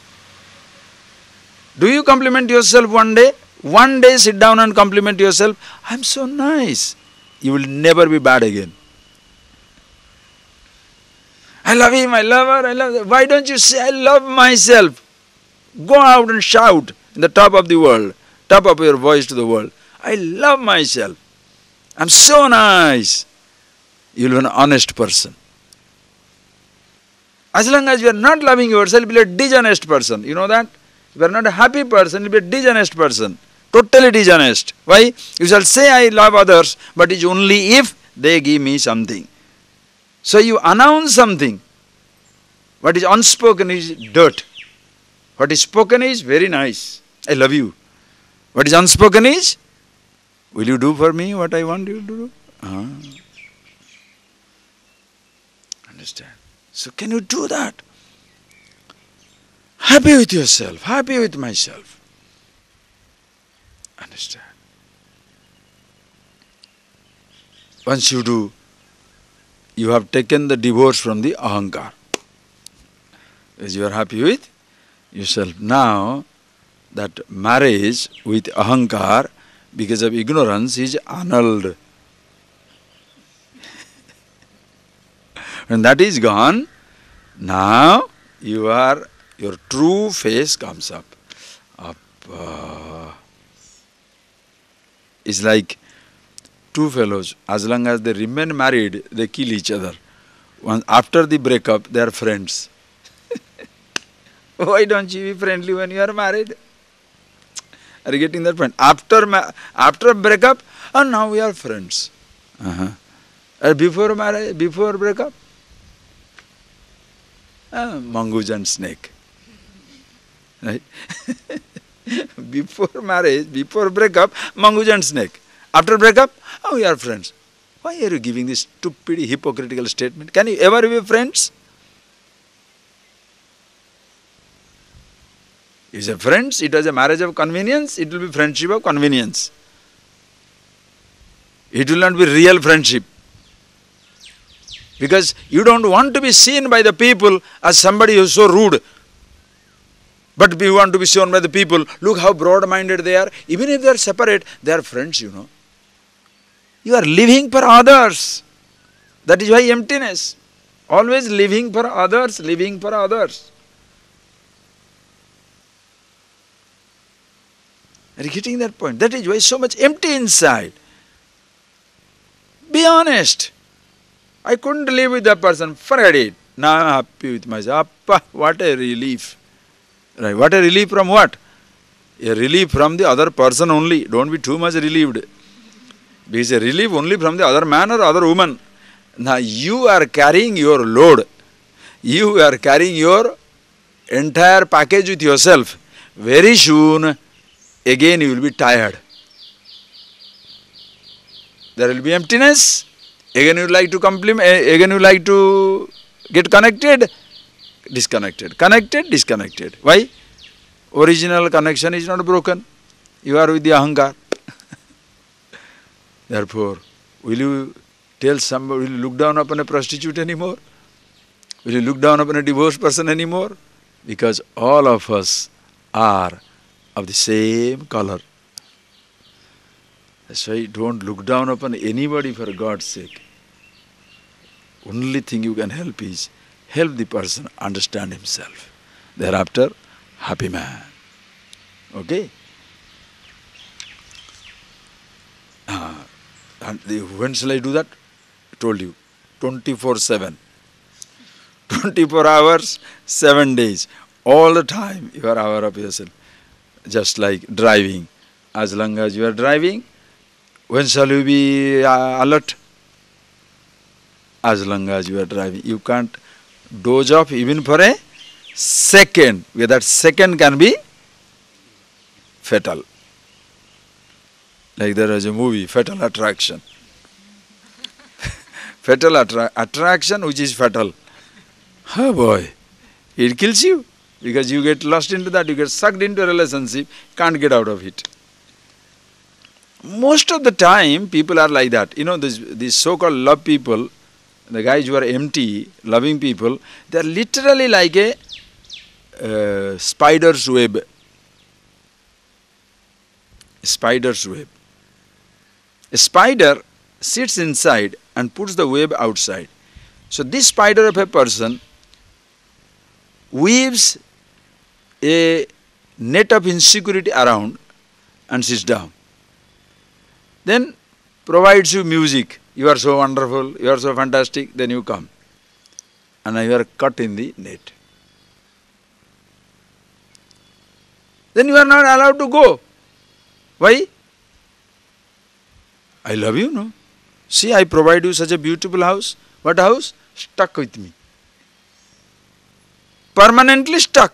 Do you compliment yourself one day? One day sit down and compliment yourself. I am so nice. You will never be bad again. I love him, I love her, I love her. Why don't you say, I love myself? Go out and shout in the top of the world, top of your voice to the world. I love myself. I'm so nice. You'll be an honest person. As long as you are not loving yourself, you'll be a dishonest person. You know that? If you are not a happy person, you'll be a dishonest person. Totally dishonest. Why? You shall say, I love others, but it's only if they give me something. So you announce something. What is unspoken is dirt. What is spoken is very nice. I love you. What is unspoken is, will you do for me what I want you to do? Understand? So can you do that? Happy with yourself, happy with myself. Understand? Once you do, you have taken the divorce from the ahankar. As you are happy with yourself. Now, that marriage with ahankar, because of ignorance, is annulled. When that is gone, now your true face comes up. It's like two fellows, as long as they remain married, they kill each other. After the breakup, they are friends. Why don't you be friendly when you are married? Are you getting that point? After breakup, and now we are friends. Before marriage, before breakup? Mongoose and snake. Right? Before marriage, before breakup, mongoose and snake. After breakup, we are friends. Why are you giving this stupid, hypocritical statement? Can you ever be friends? If it's a friends, it was a marriage of convenience, it will be friendship of convenience. It will not be real friendship. Because you don't want to be seen by the people as somebody who is so rude. But you want to be shown by the people, look how broad-minded they are. Even if they are separate, they are friends, you know. You are living for others. That is why emptiness. Always living for others, living for others. Are you getting that point? That is why so much empty inside. Be honest. I couldn't live with that person. Forget it. Now I am happy with myself. Appa, what a relief. Right? What a relief from what? A relief from the other person only. Don't be too much relieved. Because a relief only from the other man or other woman. Now you are carrying your load. You are carrying your entire package with yourself. Very soon, again you will be tired. There will be emptiness. Again you like to compliment, again you like to get connected, disconnected. Connected, disconnected. Why? Original connection is not broken. You are with the ahankar. Therefore, will you tell somebody, will you look down upon a prostitute anymore? Will you look down upon a divorced person anymore? Because all of us are of the same color. That's why don't look down upon anybody for God's sake. Only thing you can help is help the person understand himself. Thereafter, happy man. Okay? And when shall I do that? I told you, 24/7. 24 hours, 7 days. All the time you are aware of yourself. Just like driving. As long as you are driving, when shall you be alert? As long as you are driving. You can't doze off even for a second. Because that second can be fatal. Like there is a movie, Fatal Attraction. Fatal attraction which is fatal. Oh boy, it kills you. Because you get lost into that, you get sucked into a relationship, can't get out of it. Most of the time, people are like that. You know, these so-called love people, the guys who are empty, loving people, they are literally like a spider's web. Spider's web. A spider sits inside and puts the web outside. So this spider of a person weaves a net of insecurity around and sits down. Then provides you music. You are so wonderful, you are so fantastic, then you come. And you are caught in the net. Then you are not allowed to go. Why? I love you, no? See, I provide you such a beautiful house. What house? Stuck with me. Permanently stuck.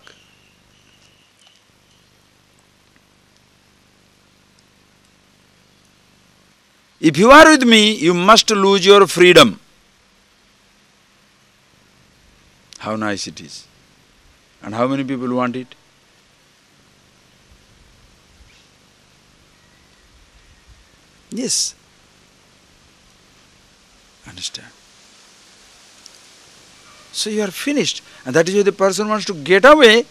If you are with me, you must lose your freedom. How nice it is. And how many people want it? Yes. Understand? So you are finished. And that is why the person wants to get away.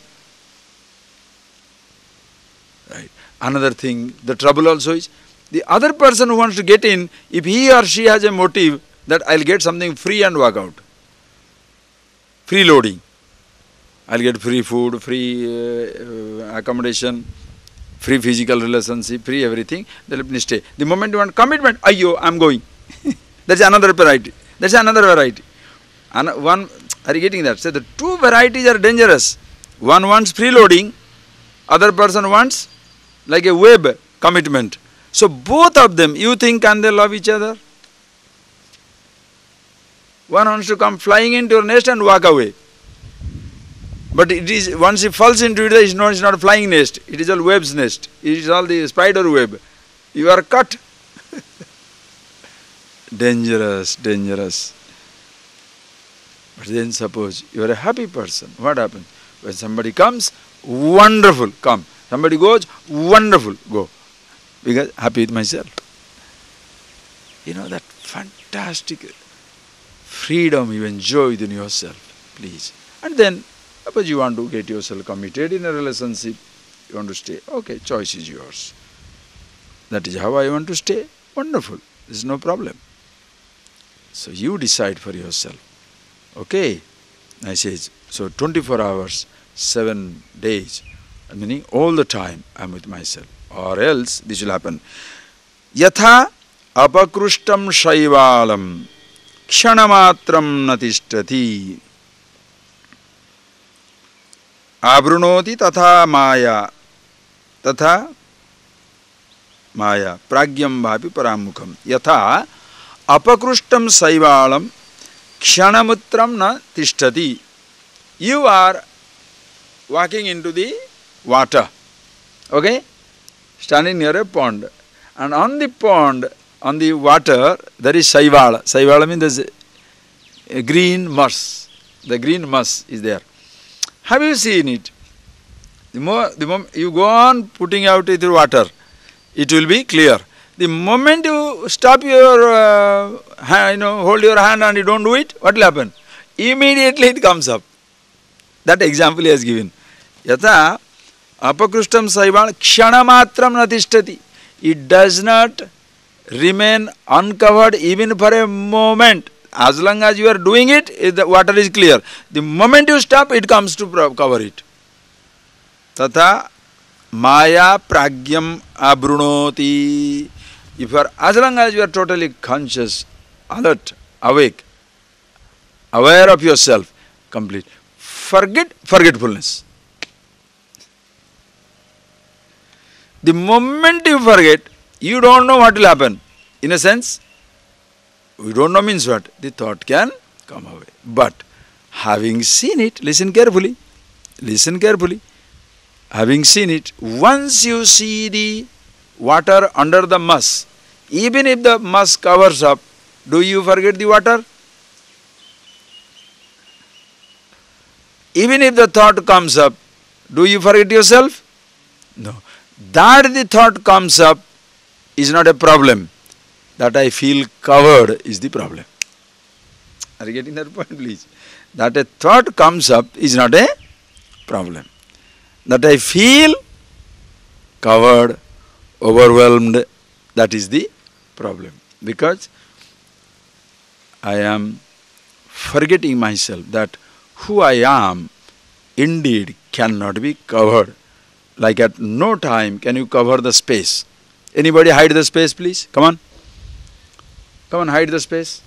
Right. Another thing, the trouble also is, the other person who wants to get in, if he or she has a motive that I'll get something free and walk out. Free loading. I'll get free food, free accommodation, free physical relationship, free everything, then let me stay. The moment you want commitment, ayyo, I'm going. That's another variety. That's another variety. One, are you getting that? So the two varieties are dangerous. One wants freeloading, other person wants like a web commitment. So both of them, you think, can they love each other? One wants to come flying into your nest and walk away. But it is, once it falls into it, it's not a flying nest. It is a web's nest. It is all the spider web. You are cut. Dangerous, dangerous. But then suppose you are a happy person. What happens? When somebody comes, wonderful, come. Somebody goes, wonderful, go. Because happy with myself. You know that fantastic freedom you enjoy within yourself, please. And then, suppose you want to get yourself committed in a relationship, you want to stay, okay, choice is yours. That is how I want to stay, wonderful, there is no problem. So you decide for yourself, okay. I say, so 24 hours, 7 days, meaning all the time I am with myself. Or else this will happen. Yatha apakrushtam shaivalam ksanamatram natishtati abrunoti tatha maya pragyam bhapi paramukham. Yatha apakrushtam shaivalam kshanamutram na tishtati. You are walking into the water, okay? Standing near a pond. And on the pond, on the water, there is Saivala. Saivala means there is a green moss. The green moss is there. Have you seen it? The moment you go on putting out it through water, it will be clear. The moment you stop your hand, hold your hand and you don't do it, what will happen? Immediately it comes up. That example he has given. Yatha apakrushtam saival ksanamatram natishtati. It does not remain uncovered even for a moment. As long as you are doing it, the water is clear. The moment you stop, it comes to cover it. Tatha maya pragyam abrunoti. As long as you are totally conscious, alert, awake, aware of yourself, complete. Forgetfulness. The moment you forget, you don't know what will happen. In a sense, we don't know means what? The thought can come away. But having seen it, listen carefully. Listen carefully. Having seen it, once you see the water under the moss, even if the moss covers up, do you forget the water? Even if the thought comes up, do you forget yourself? No. That the thought comes up is not a problem. That I feel covered is the problem. Are you getting that point, please? That a thought comes up is not a problem. That I feel covered, overwhelmed, that is the problem. Because I am forgetting myself that who I am indeed cannot be covered. Like at no time can you cover the space. Anybody hide the space, please? Come on. Come on, hide the space.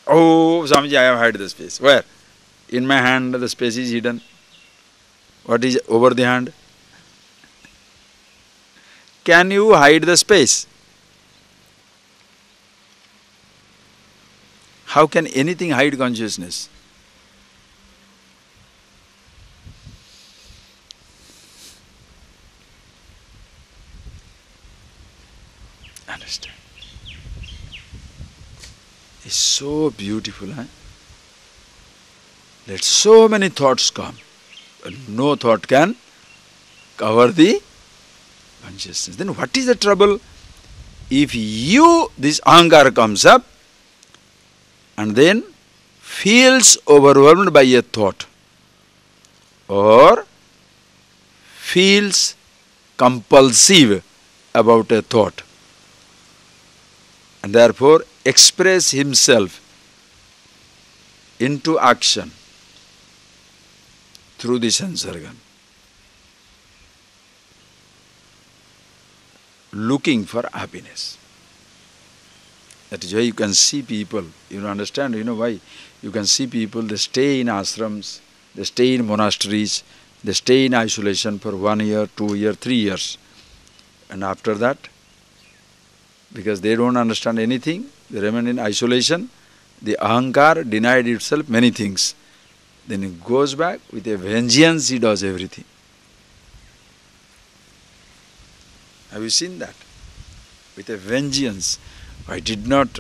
Oh, Swamiji, I have hide the space. Where? In my hand the space is hidden. What is over the hand? Can you hide the space? How can anything hide consciousness? Understand? It's so beautiful, huh? Let so many thoughts come, but no thought can cover the consciousness. Then what is the trouble? If this ahankara comes up and then feels overwhelmed by a thought or feels compulsive about a thought, and therefore express himself into action through the sense organ, looking for happiness. That is why you can see people, you understand, you know why? You can see people, they stay in ashrams, they stay in monasteries, they stay in isolation for 1 year, 2 years, 3 years. And after that, because they don't understand anything, they remain in isolation, The ahankar denied itself many things. Then it goes back with a vengeance, he does everything. Have you seen that? With a vengeance. I did not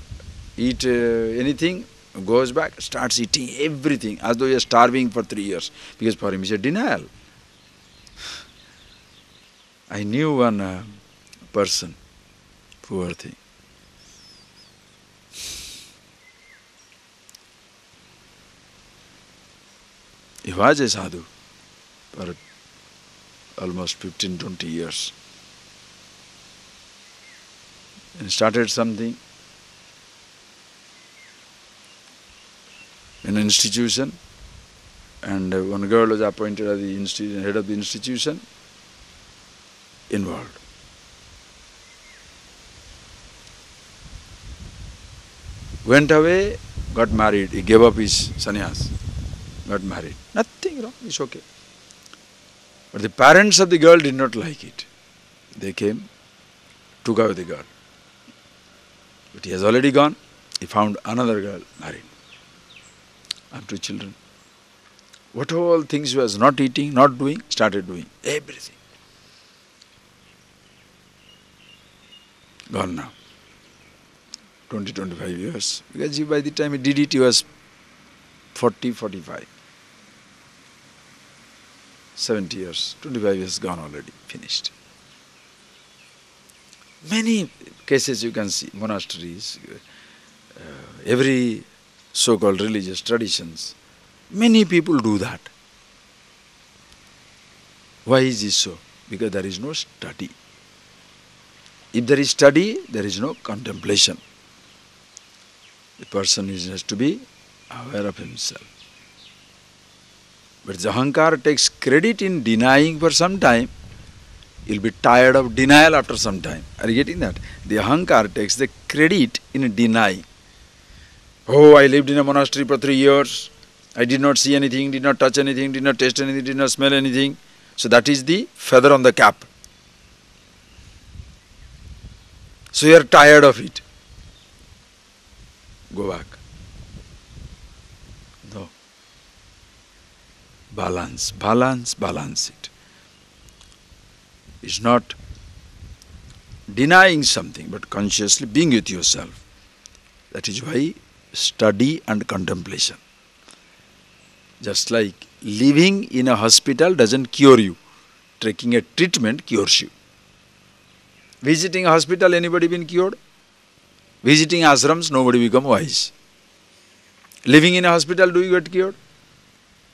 eat anything, goes back, starts eating everything as though he is starving for 3 years. Because for him it's a denial. I knew one person, poor thing. He was a sadhu for almost 15-20 years. And started something in an institution, and one girl was appointed as the head of the institution, involved. Went away, got married. He gave up his sannyas, got married. Nothing wrong, it's okay. But the parents of the girl did not like it. They came, took away the girl. But he has already gone. He found another girl, married. And 2 children. What all things he was not eating, not doing, started doing. Everything. Gone now. 20-25 years. Because by the time he did it, he was 40-45. 70 years. 25 years gone already. Finished. Many cases you can see. Monasteries, every so-called religious traditions. Many people do that. Why is this so? Because there is no study. If there is study, there is no contemplation. The person has to be aware of himself. But the ahankar takes credit in denying for some time. You'll be tired of denial after some time. Are you getting that? The ahankar takes the credit in denying. Oh, I lived in a monastery for 3 years. I did not see anything, did not touch anything, did not taste anything, did not smell anything. So that is the feather on the cap. So you are tired of it. Go back. No. Balance, balance, balance it. It's not denying something, but consciously being with yourself. That is why study and contemplation. Just like living in a hospital doesn't cure you. Taking a treatment cures you. Visiting a hospital, anybody been cured? Visiting ashrams, nobody become wise. Living in a hospital, do you get cured?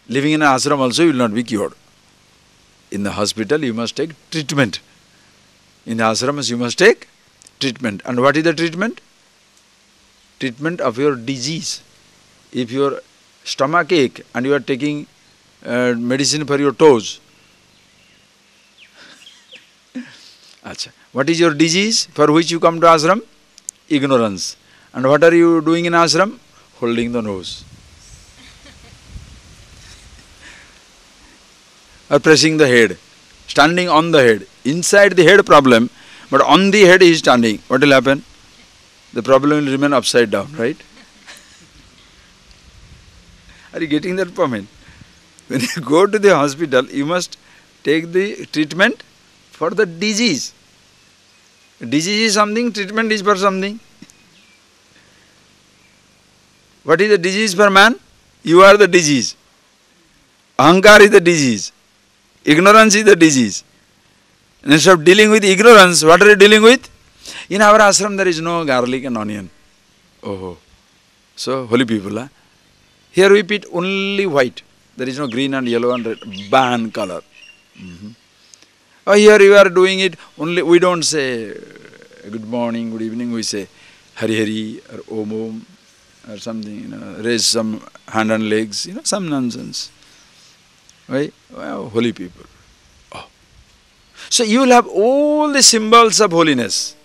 Living in an ashram also, you will not be cured. In the hospital, you must take treatment. In the ashrams, you must take treatment. And what is the treatment? Treatment of your disease. If your stomach ache and you are taking medicine for your toes. Achha. What is your disease for which you come to ashram? Ignorance. And what are you doing in ashram? Holding the nose. Or pressing the head. Standing on the head. Inside the head problem, but on the head he is standing. What will happen? The problem will remain upside down, right? Are you getting that point? When you go to the hospital, you must take the treatment for the disease. Disease is something, treatment is for something. What is the disease for man? You are the disease. Ahankar is the disease. Ignorance is the disease. Instead of dealing with ignorance, what are you dealing with? In our ashram there is no garlic and onion. Oh, so holy people, huh? Here we eat only white. There is no green and yellow and red. Ban color. Oh, here you are doing it only, we don't say good morning, good evening, we say Hari Hari or Om Om or something, raise some hand and legs, some nonsense. Right? Wow, holy people. Oh. So you will have all the symbols of holiness,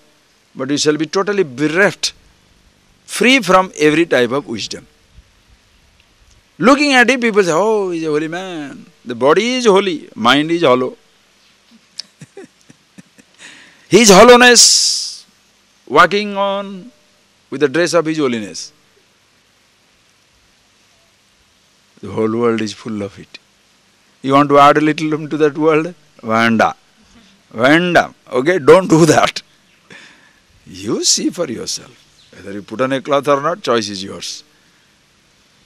but you shall be totally bereft, free from every type of wisdom. Looking at it, people say, oh, he's a holy man. The body is holy, mind is hollow. His hollowness, walking on with the dress of his holiness. The whole world is full of it. You want to add a little to that world? Vanda. Vanda. Okay, don't do that. You see for yourself. Whether you put on a cloth or not, choice is yours.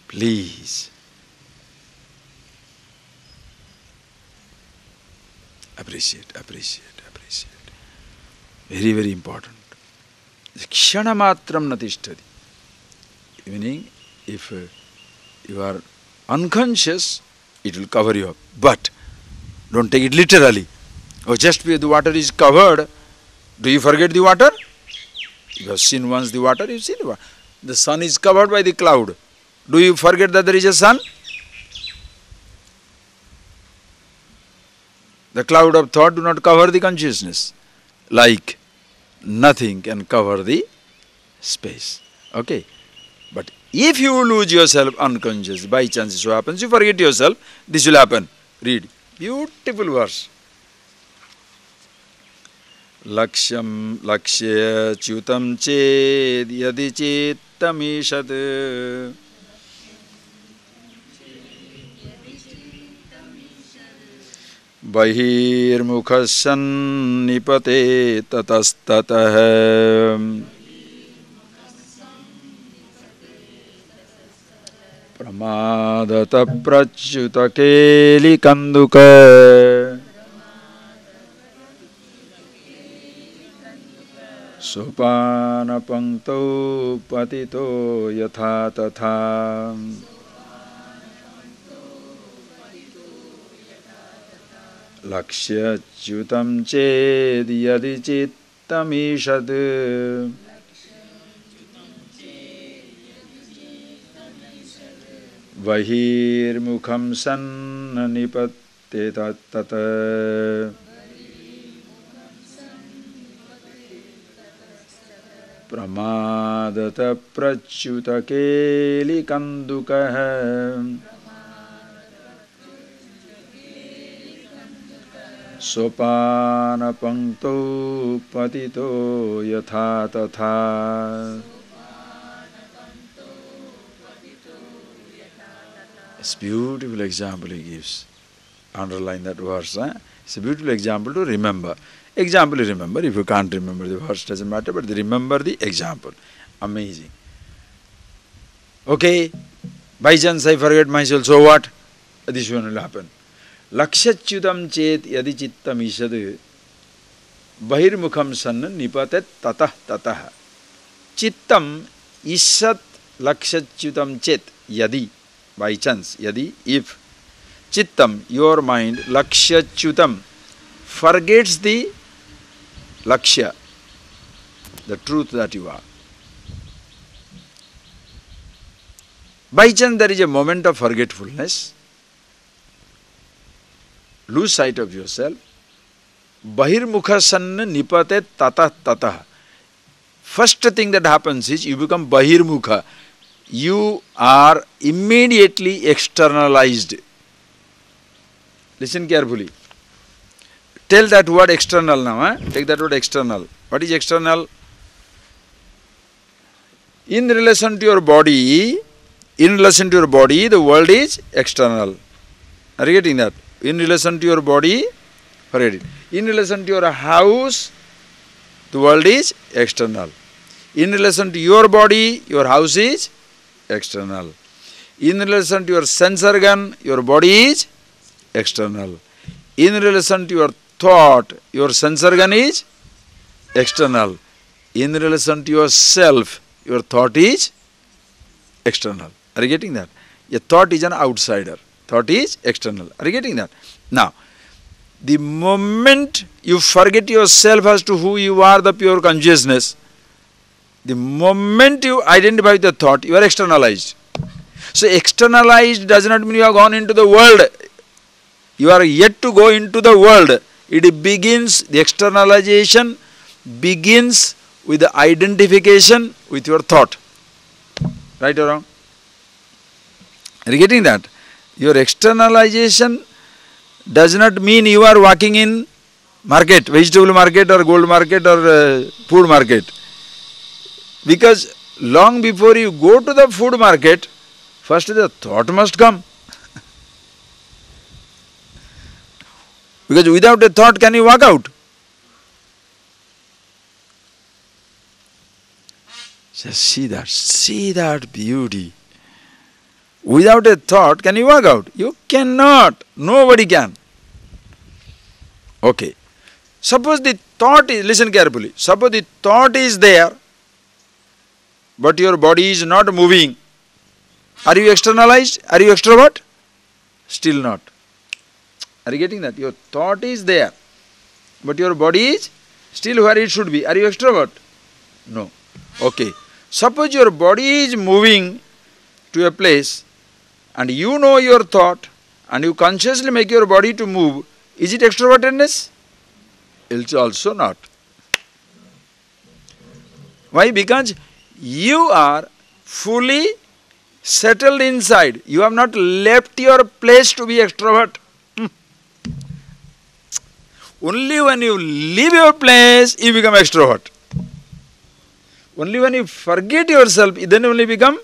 Please. Appreciate. Very, very important. Ksanamatram natishtadi. Meaning, if you are unconscious, it will cover you up. But don't take it literally. Oh, just because the water is covered, do you forget the water? You have seen once the water, you see the water. The sun is covered by the cloud. Do you forget that there is a sun? The cloud of thought do not cover the consciousness. Like nothing can cover the space. Okay. But if you lose yourself unconscious, by chance so happens, you forget yourself, this will happen. Read. Beautiful verse. Laksham lakshya chutam ched yadi chettamishad bahirmukhasan nipate tatastatah pramadata prachyuta keli kanduka sopana pankto patito yatha tatha lakshya chutam ched yadi chittamishad vahirmukham sannanipatte tata pramadata prachyuta keli kanduka sopana pankto patito yatha tatha. It's a beautiful example he gives. Underline that verse. It's a beautiful example to remember. Example you remember. If you can't remember the verse, doesn't matter, but remember the example. Amazing. Okay, by chance I forget myself, so what? This one will happen. Lakshachyutam chet yadi chittam ishad bahirmukham sanna nipatet tatah tatah. Chittam ishat lakshachyutam chet yadi. By chance, yadi, if chittam, your mind, lakshachyutam, forgets the lakshya, the truth that you are. By chance there is a moment of forgetfulness, lose sight of yourself, bahirmukha sanna nipate tatah tatah. First thing that happens is you become bahirmukha. You are immediately externalized. Listen carefully. Tell that word external now. Take that word external. What is external? In relation to your body, the world is external. Are you getting that? In relation to your body, forget it. In relation to your house, the world is external. In relation to your body, your house is external. In relation to your sense organ, your body is external. In relation to your thought, your sense organ is external. In relation to yourself, your thought is external. Are you getting that? A thought is an outsider. Thought is external. Are you getting that? Now, the moment you forget yourself as to who you are, the pure consciousness, the moment you identify the thought, you are externalized. So externalized does not mean you have gone into the world. You are yet to go into the world. It begins, the externalization begins with the identification with your thought. Right or wrong? Are you getting that? Your externalization does not mean you are walking in market, vegetable market or gold market or food market. Because long before you go to the food market, first the thought must come. Because without a thought, can you walk out? Just see that beauty. Without a thought, can you walk out? You cannot. Nobody can. Okay. Suppose the thought is, listen carefully, suppose the thought is there, but your body is not moving. Are you externalized? Are you extrovert? Still not. Are you getting that? Your thought is there, but your body is still where it should be. Are you extrovert? No. Okay. Suppose your body is moving to a place and you know your thought and you consciously make your body to move. Is it extrovertedness? It's also not. Why? Because you are fully settled inside. You have not left your place to be extrovert. Only when you leave your place, you become extrovert. Only when you forget yourself, then only become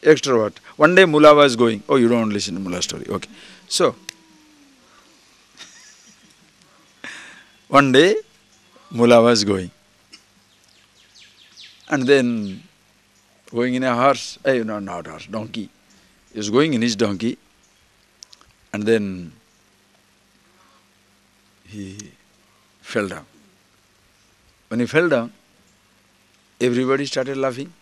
extrovert. One day Mullah was going. Oh, you don't listen to Mullah's story. Okay. So, one day Mullah was going. And then going in a horse, not horse, donkey. He was going in his donkey. And then he fell down. When he fell down, everybody started laughing.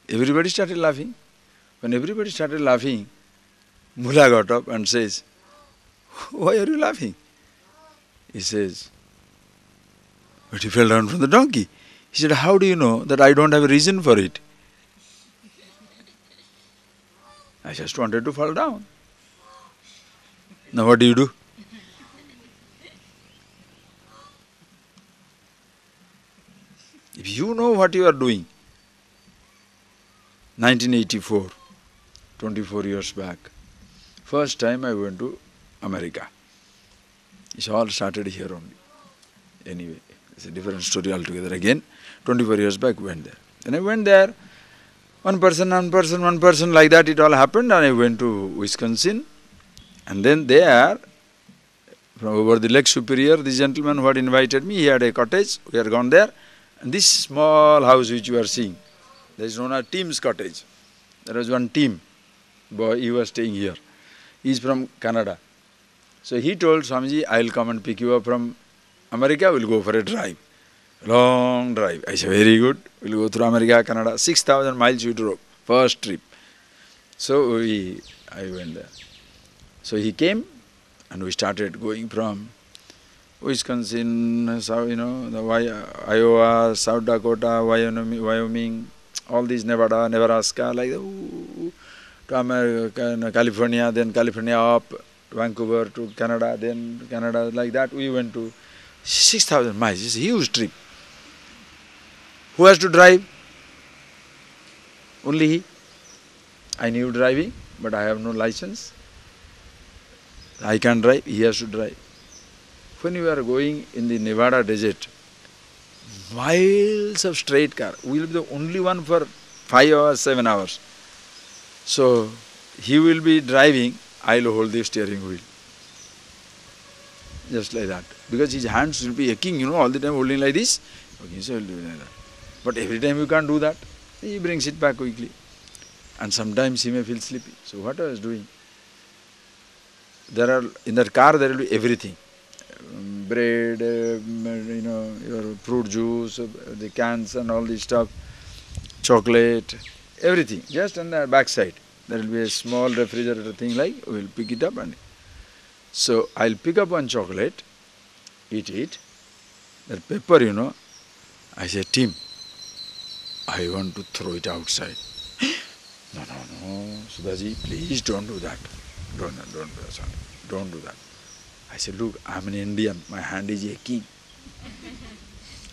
Everybody started laughing. When everybody started laughing, Mullah got up and says, "Why are you laughing?" He says, "But he fell down from the donkey." He said, "How do you know that I don't have a reason for it? I just wanted to fall down. Now what do you do?" If you know what you are doing, 1984, 24 years back, first time I went to America. It's all started here only. Anyway, it's a different story altogether again. 24 years back, went there. Then I went there, one person, like that it all happened, and I went to Wisconsin. And then there, from over the Lake Superior, the gentleman who had invited me, he had a cottage, we had gone there. And this small house which you are seeing, that is known as Tim's cottage. There was one Tim boy, he was staying here. He is from Canada. So he told Swamiji, "I'll come and pick you up from America, we'll go for a drive. Long drive." I said, "Very good, we'll go through America, Canada." 6,000 miles we drove, first trip. So I went there. So he came and we started going from Wisconsin, Iowa, South Dakota, Wyoming, all these Nevada, Nebraska, like that, to America, California, then California up, Vancouver to Canada, then Canada, like that. We went to 6,000 miles. It's a huge trip. Who has to drive? Only he. I knew driving, but I have no license. I can't drive, he has to drive. When we are going in the Nevada desert, miles of straight car, we will be the only one for 5 hours, 7 hours. So, he will be driving, I will hold the steering wheel. Just like that. Because his hands will be aching, all the time holding like this. Okay, so he will do like that. But every time you can't do that, he brings it back quickly. And sometimes he may feel sleepy. So what I was doing, in that car there will be everything. Bread, your fruit juice, the cans and all this stuff, chocolate, everything. Just on the back side, there will be a small refrigerator thing like, we will pick it up and... So, I will pick up one chocolate, eat it, that pepper, I say, "Tim, I want to throw it outside." No, Sudhaji, please don't do that. Don't do that, son. Don't do that. I said, "Look, I am an Indian, my hand is aching.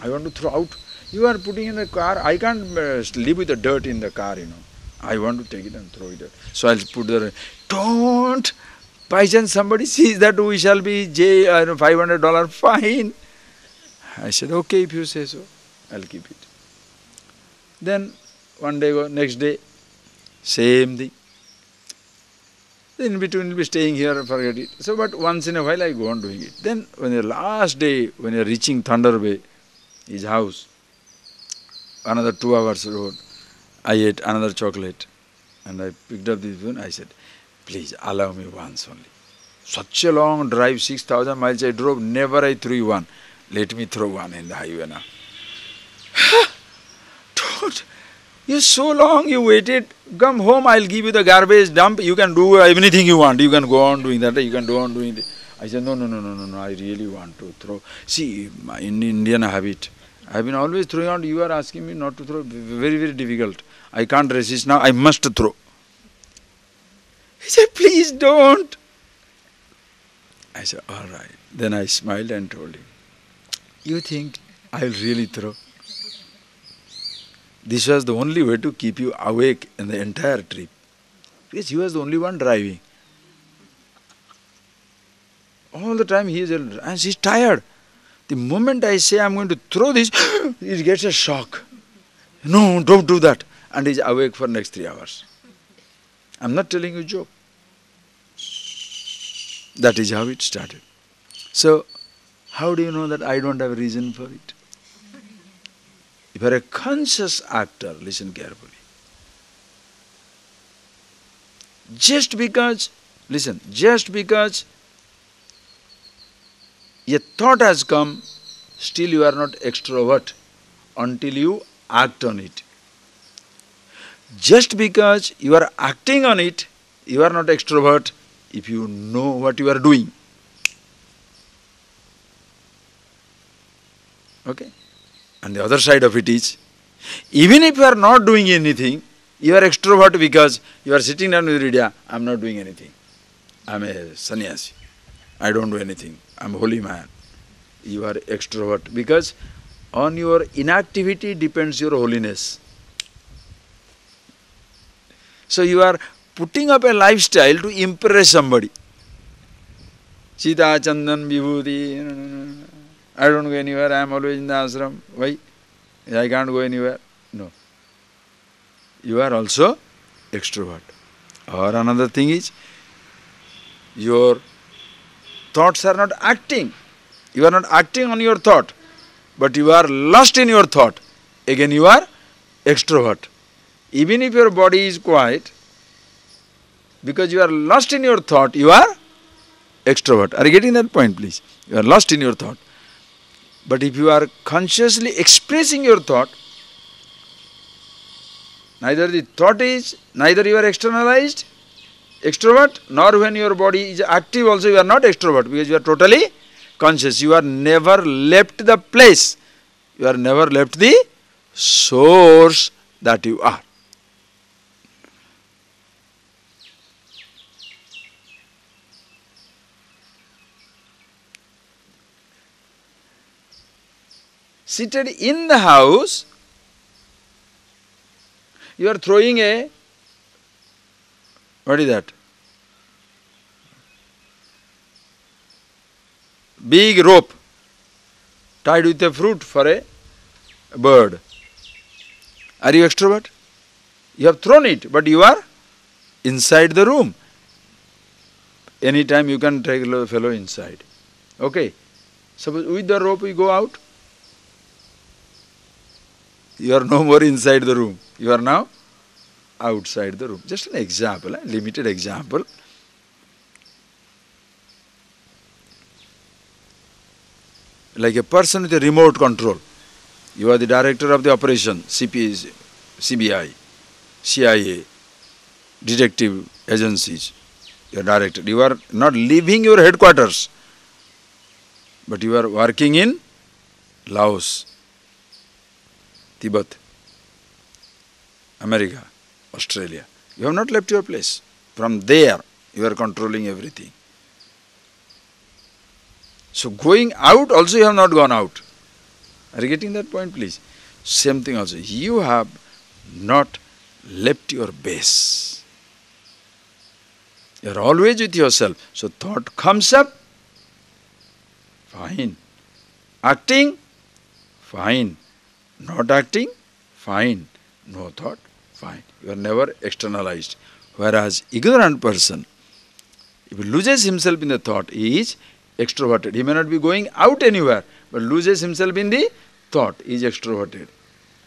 I want to throw out. You are putting in the car, I can't live with the dirt in the car, I want to take it and throw it out." So I'll put the, "Don't! By chance somebody sees that, we shall be $500 fine." I said, "Okay, if you say so, I'll keep it." Then one day, next day, same thing. In between you'll be staying here, forget it. So, but once in a while I go on doing it. Then when the last day, when you're reaching Thunder Bay, his house, another 2 hours road, I ate another chocolate and I picked up this one. I said, please allow me once only. Such a long drive, 6,000 miles I drove, never I threw one. Let me throw one in the highway now. Dude, you're so long, you waited. Come home, I'll give you the garbage dump. You can do anything you want. You can go on doing that. You can go on doing it. I said, no. I really want to throw. See, in Indian habit, I've been always throwing out. You are asking me not to throw. Very, very difficult. I can't resist now. I must throw. He said, please don't. I said, all right. Then I smiled and told him, you think I'll really throw? This was the only way to keep you awake in the entire trip. Because he was the only one driving. All the time he is, and he's tired. The moment I say I'm going to throw this, he gets a shock. No, don't do that. And he's awake for next 3 hours. I'm not telling you a joke. That is how it started. So, how do you know that I don't have a reason for it? If you are a conscious actor, listen carefully. Just because a thought has come, still you are not extrovert until you act on it. Just because you are acting on it, you are not extrovert if you know what you are doing. Okay? And the other side of it is, even if you are not doing anything, you are extrovert because you are sitting down with Vidya, I am not doing anything. I am a sannyasi. I don't do anything. I am a holy man. You are extrovert because on your inactivity depends your holiness. So you are putting up a lifestyle to impress somebody. Sita, Chandan, Vibhuti, I don't go anywhere, I am always in the ashram. Why? I can't go anywhere. No. You are also extrovert. Or another thing is, your thoughts are not acting. You are not acting on your thought, but you are lost in your thought. Again you are extrovert. Even if your body is quiet, because you are lost in your thought, you are extrovert. Are you getting that point, please? You are lost in your thought. But if you are consciously expressing your thought, neither the thought is, neither you are externalized, extrovert, nor when your body is active also you are not extrovert because you are totally conscious. You are never left the place. You are never left the source that you are. Seated in the house, you are throwing a, what is that? Big rope tied with a fruit for a bird. Are you extrovert? You have thrown it, but you are inside the room. Anytime you can take a fellow inside. Okay. Suppose with the rope you go out. You are no more inside the room. You are now outside the room. Just an example, a limited example. Like a person with a remote control. You are the director of the operation, CBI, CIA, detective agencies. You are director. You are not leaving your headquarters, but you are working in Laos, Tibet, America, Australia. You have not left your place. From there, you are controlling everything. So going out also you have not gone out. Are you getting that point, please? Same thing also. You have not left your base. You are always with yourself. So thought comes up, fine. Acting, fine. Not acting, fine. No thought, fine. You are never externalized. Whereas ignorant person, If he loses himself in the thought, he is extroverted. He may not be going out anywhere, but loses himself in the thought, he is extroverted.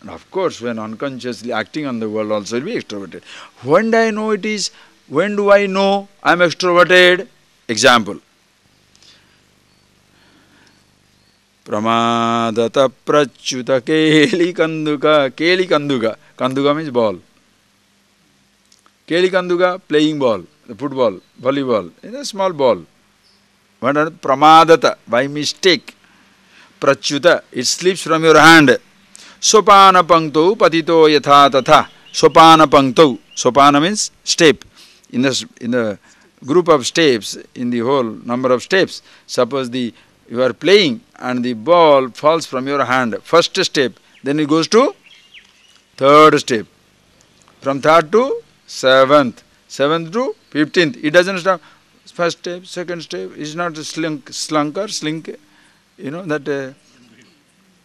And of course, when unconsciously acting on the world also, he will be extroverted. When do I know it is? When do I know I am extroverted? Example. Pramadata prachyuta keli kanduka. Keli kanduka. Kanduka means ball. Keli kanduka, playing ball, the football, volleyball, a small ball. But pramadata, by mistake. Prachyuta, it slips from your hand. Sopana pankto patito yatha tatha. Sopana pankto. Sopana means step. In the group of steps, in the whole number of steps, suppose you are playing and the ball falls from your hand. First step, then it goes to third step. From third to seventh, seventh to 15th. It doesn't stop. First step, second step. It's not a slink. You know that,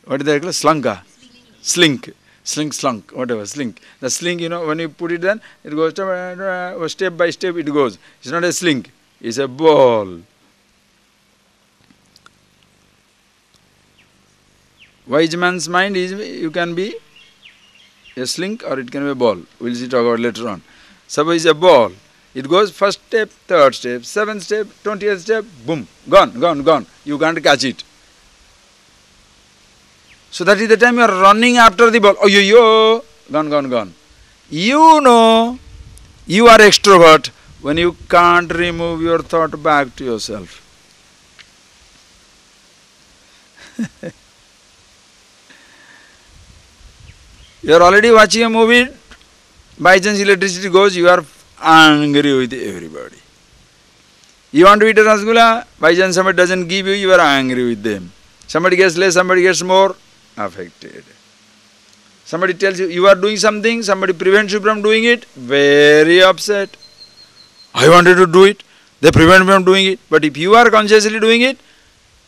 what is that called? Slunka. Slink, whatever, slink. The slink, when you put it then, it goes step by step it goes. It's not a slink, it's a ball. Wise man's mind is, you can be a slink or it can be a ball. We'll see talk about later on. Suppose a ball. It goes first step, third step, seventh step, 20th step, boom, gone. You can't catch it. So that is the time you are running after the ball. Oh, yo, gone. You know you are extrovert when you can't remove your thought back to yourself. You are already watching a movie, by chance electricity goes, you are angry with everybody. You want to eat a rasgulla, by chance somebody doesn't give you, you are angry with them. Somebody gets less, somebody gets more, affected. Somebody tells you, you are doing something, somebody prevents you from doing it, very upset. I wanted to do it, they prevent me from doing it. But if you are consciously doing it,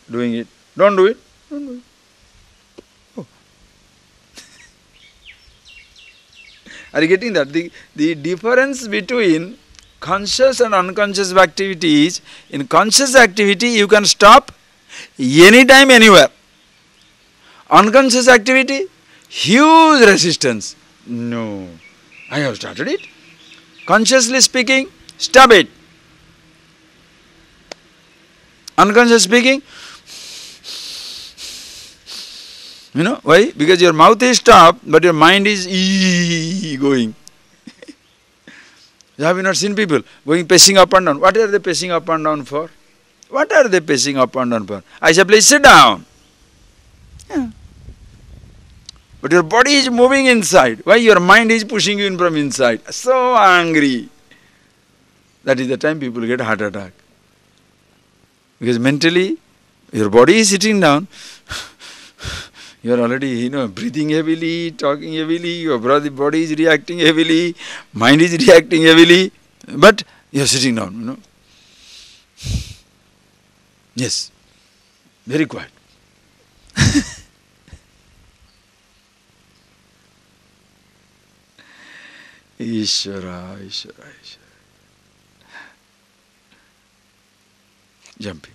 don't do it. Oh. Are you getting that? The difference between conscious and unconscious activities, in conscious activity you can stop anytime, anywhere. Unconscious activity, huge resistance. No, I have started it. Consciously speaking, stop it. Unconscious speaking, why? Because your mouth is stopped, but your mind is going. Have you not seen people going pacing up and down? What are they pacing up and down for? I say, please sit down. Yeah. But your body is moving inside. Why? Your mind is pushing you in from inside. So angry. That is the time people get heart attack. Because mentally, your body is sitting down. You are already, breathing heavily, talking heavily, your body is reacting heavily, mind is reacting heavily, but you are sitting down, Yes, very quiet. Ishvara. Jumping.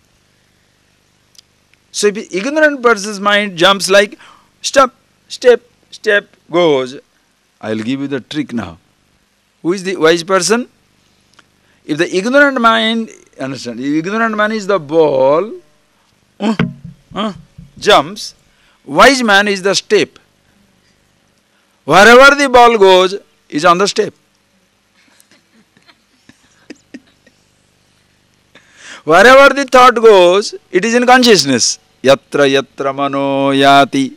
So if the ignorant person's mind jumps like step, goes, I will give you the trick now. Who is the wise person? If the ignorant mind, understand, the ignorant man is the ball, jumps, wise man is the step. Wherever the ball goes, is on the step. Wherever the thought goes, it is in consciousness. Yatra mano yati,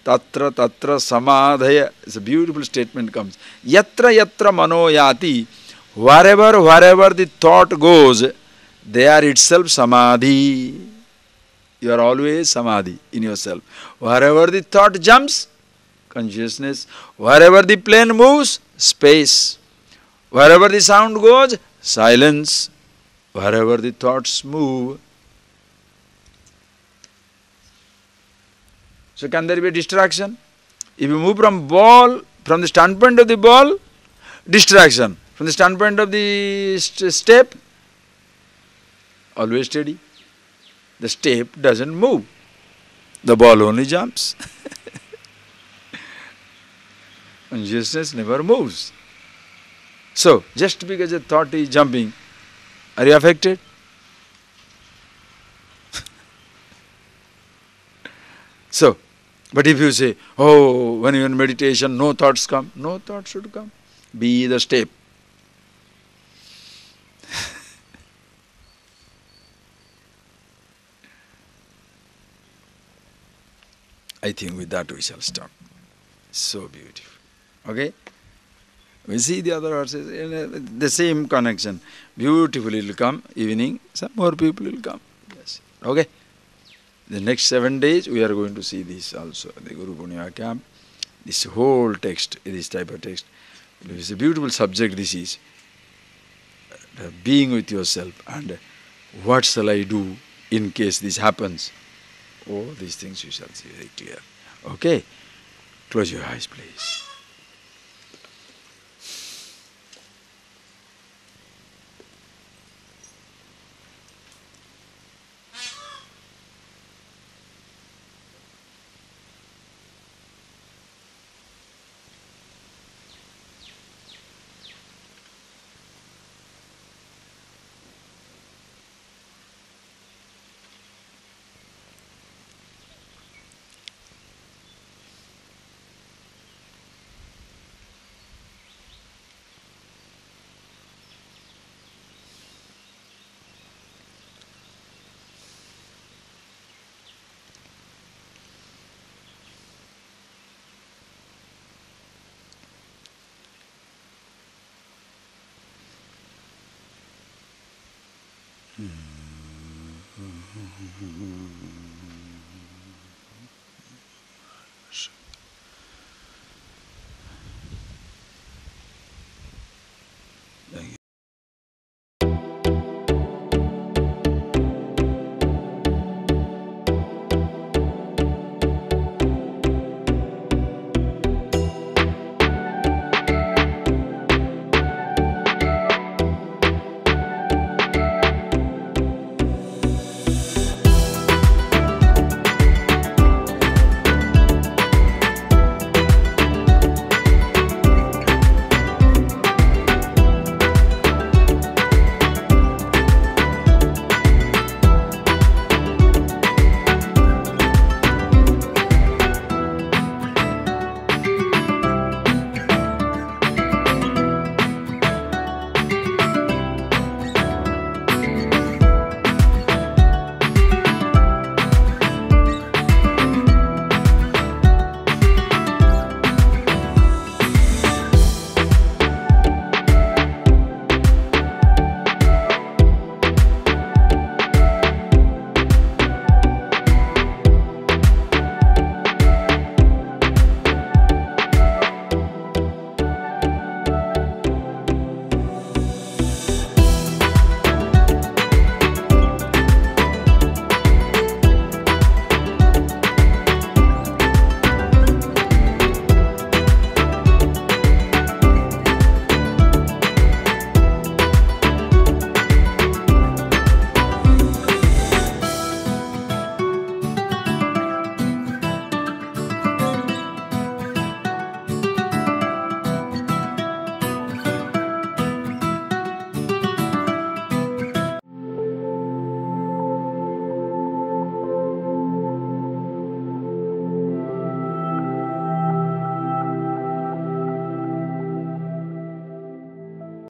tatra samadhaya. It's a beautiful statement comes. Yatra mano yati. Wherever the thought goes, they are itself samadhi. You are always samadhi in yourself. Wherever the thought jumps, consciousness. Wherever the plane moves, space. Wherever the sound goes, silence. Wherever the thoughts move. So can there be a distraction? If you move from the standpoint of the ball, distraction. From the standpoint of the step, always steady. The step doesn't move. The ball only jumps. Consciousness never moves. So, just because a thought is jumping, are you affected? So, but if you say, oh, when you're in meditation, no thoughts come, no thoughts should come. Be the step. I think with that we shall stop. So beautiful. Okay? We see the other verses, the same connection. Beautifully it will come, evening, some more people will come. Yes. Okay? The next 7 days we are going to see this also, the Guru Purnima camp. This whole text, this type of text. It's a beautiful subject this is. Being with yourself and what shall I do in case this happens. Oh, these things you shall see very clear. Okay? Close your eyes, please. Mm-hmm.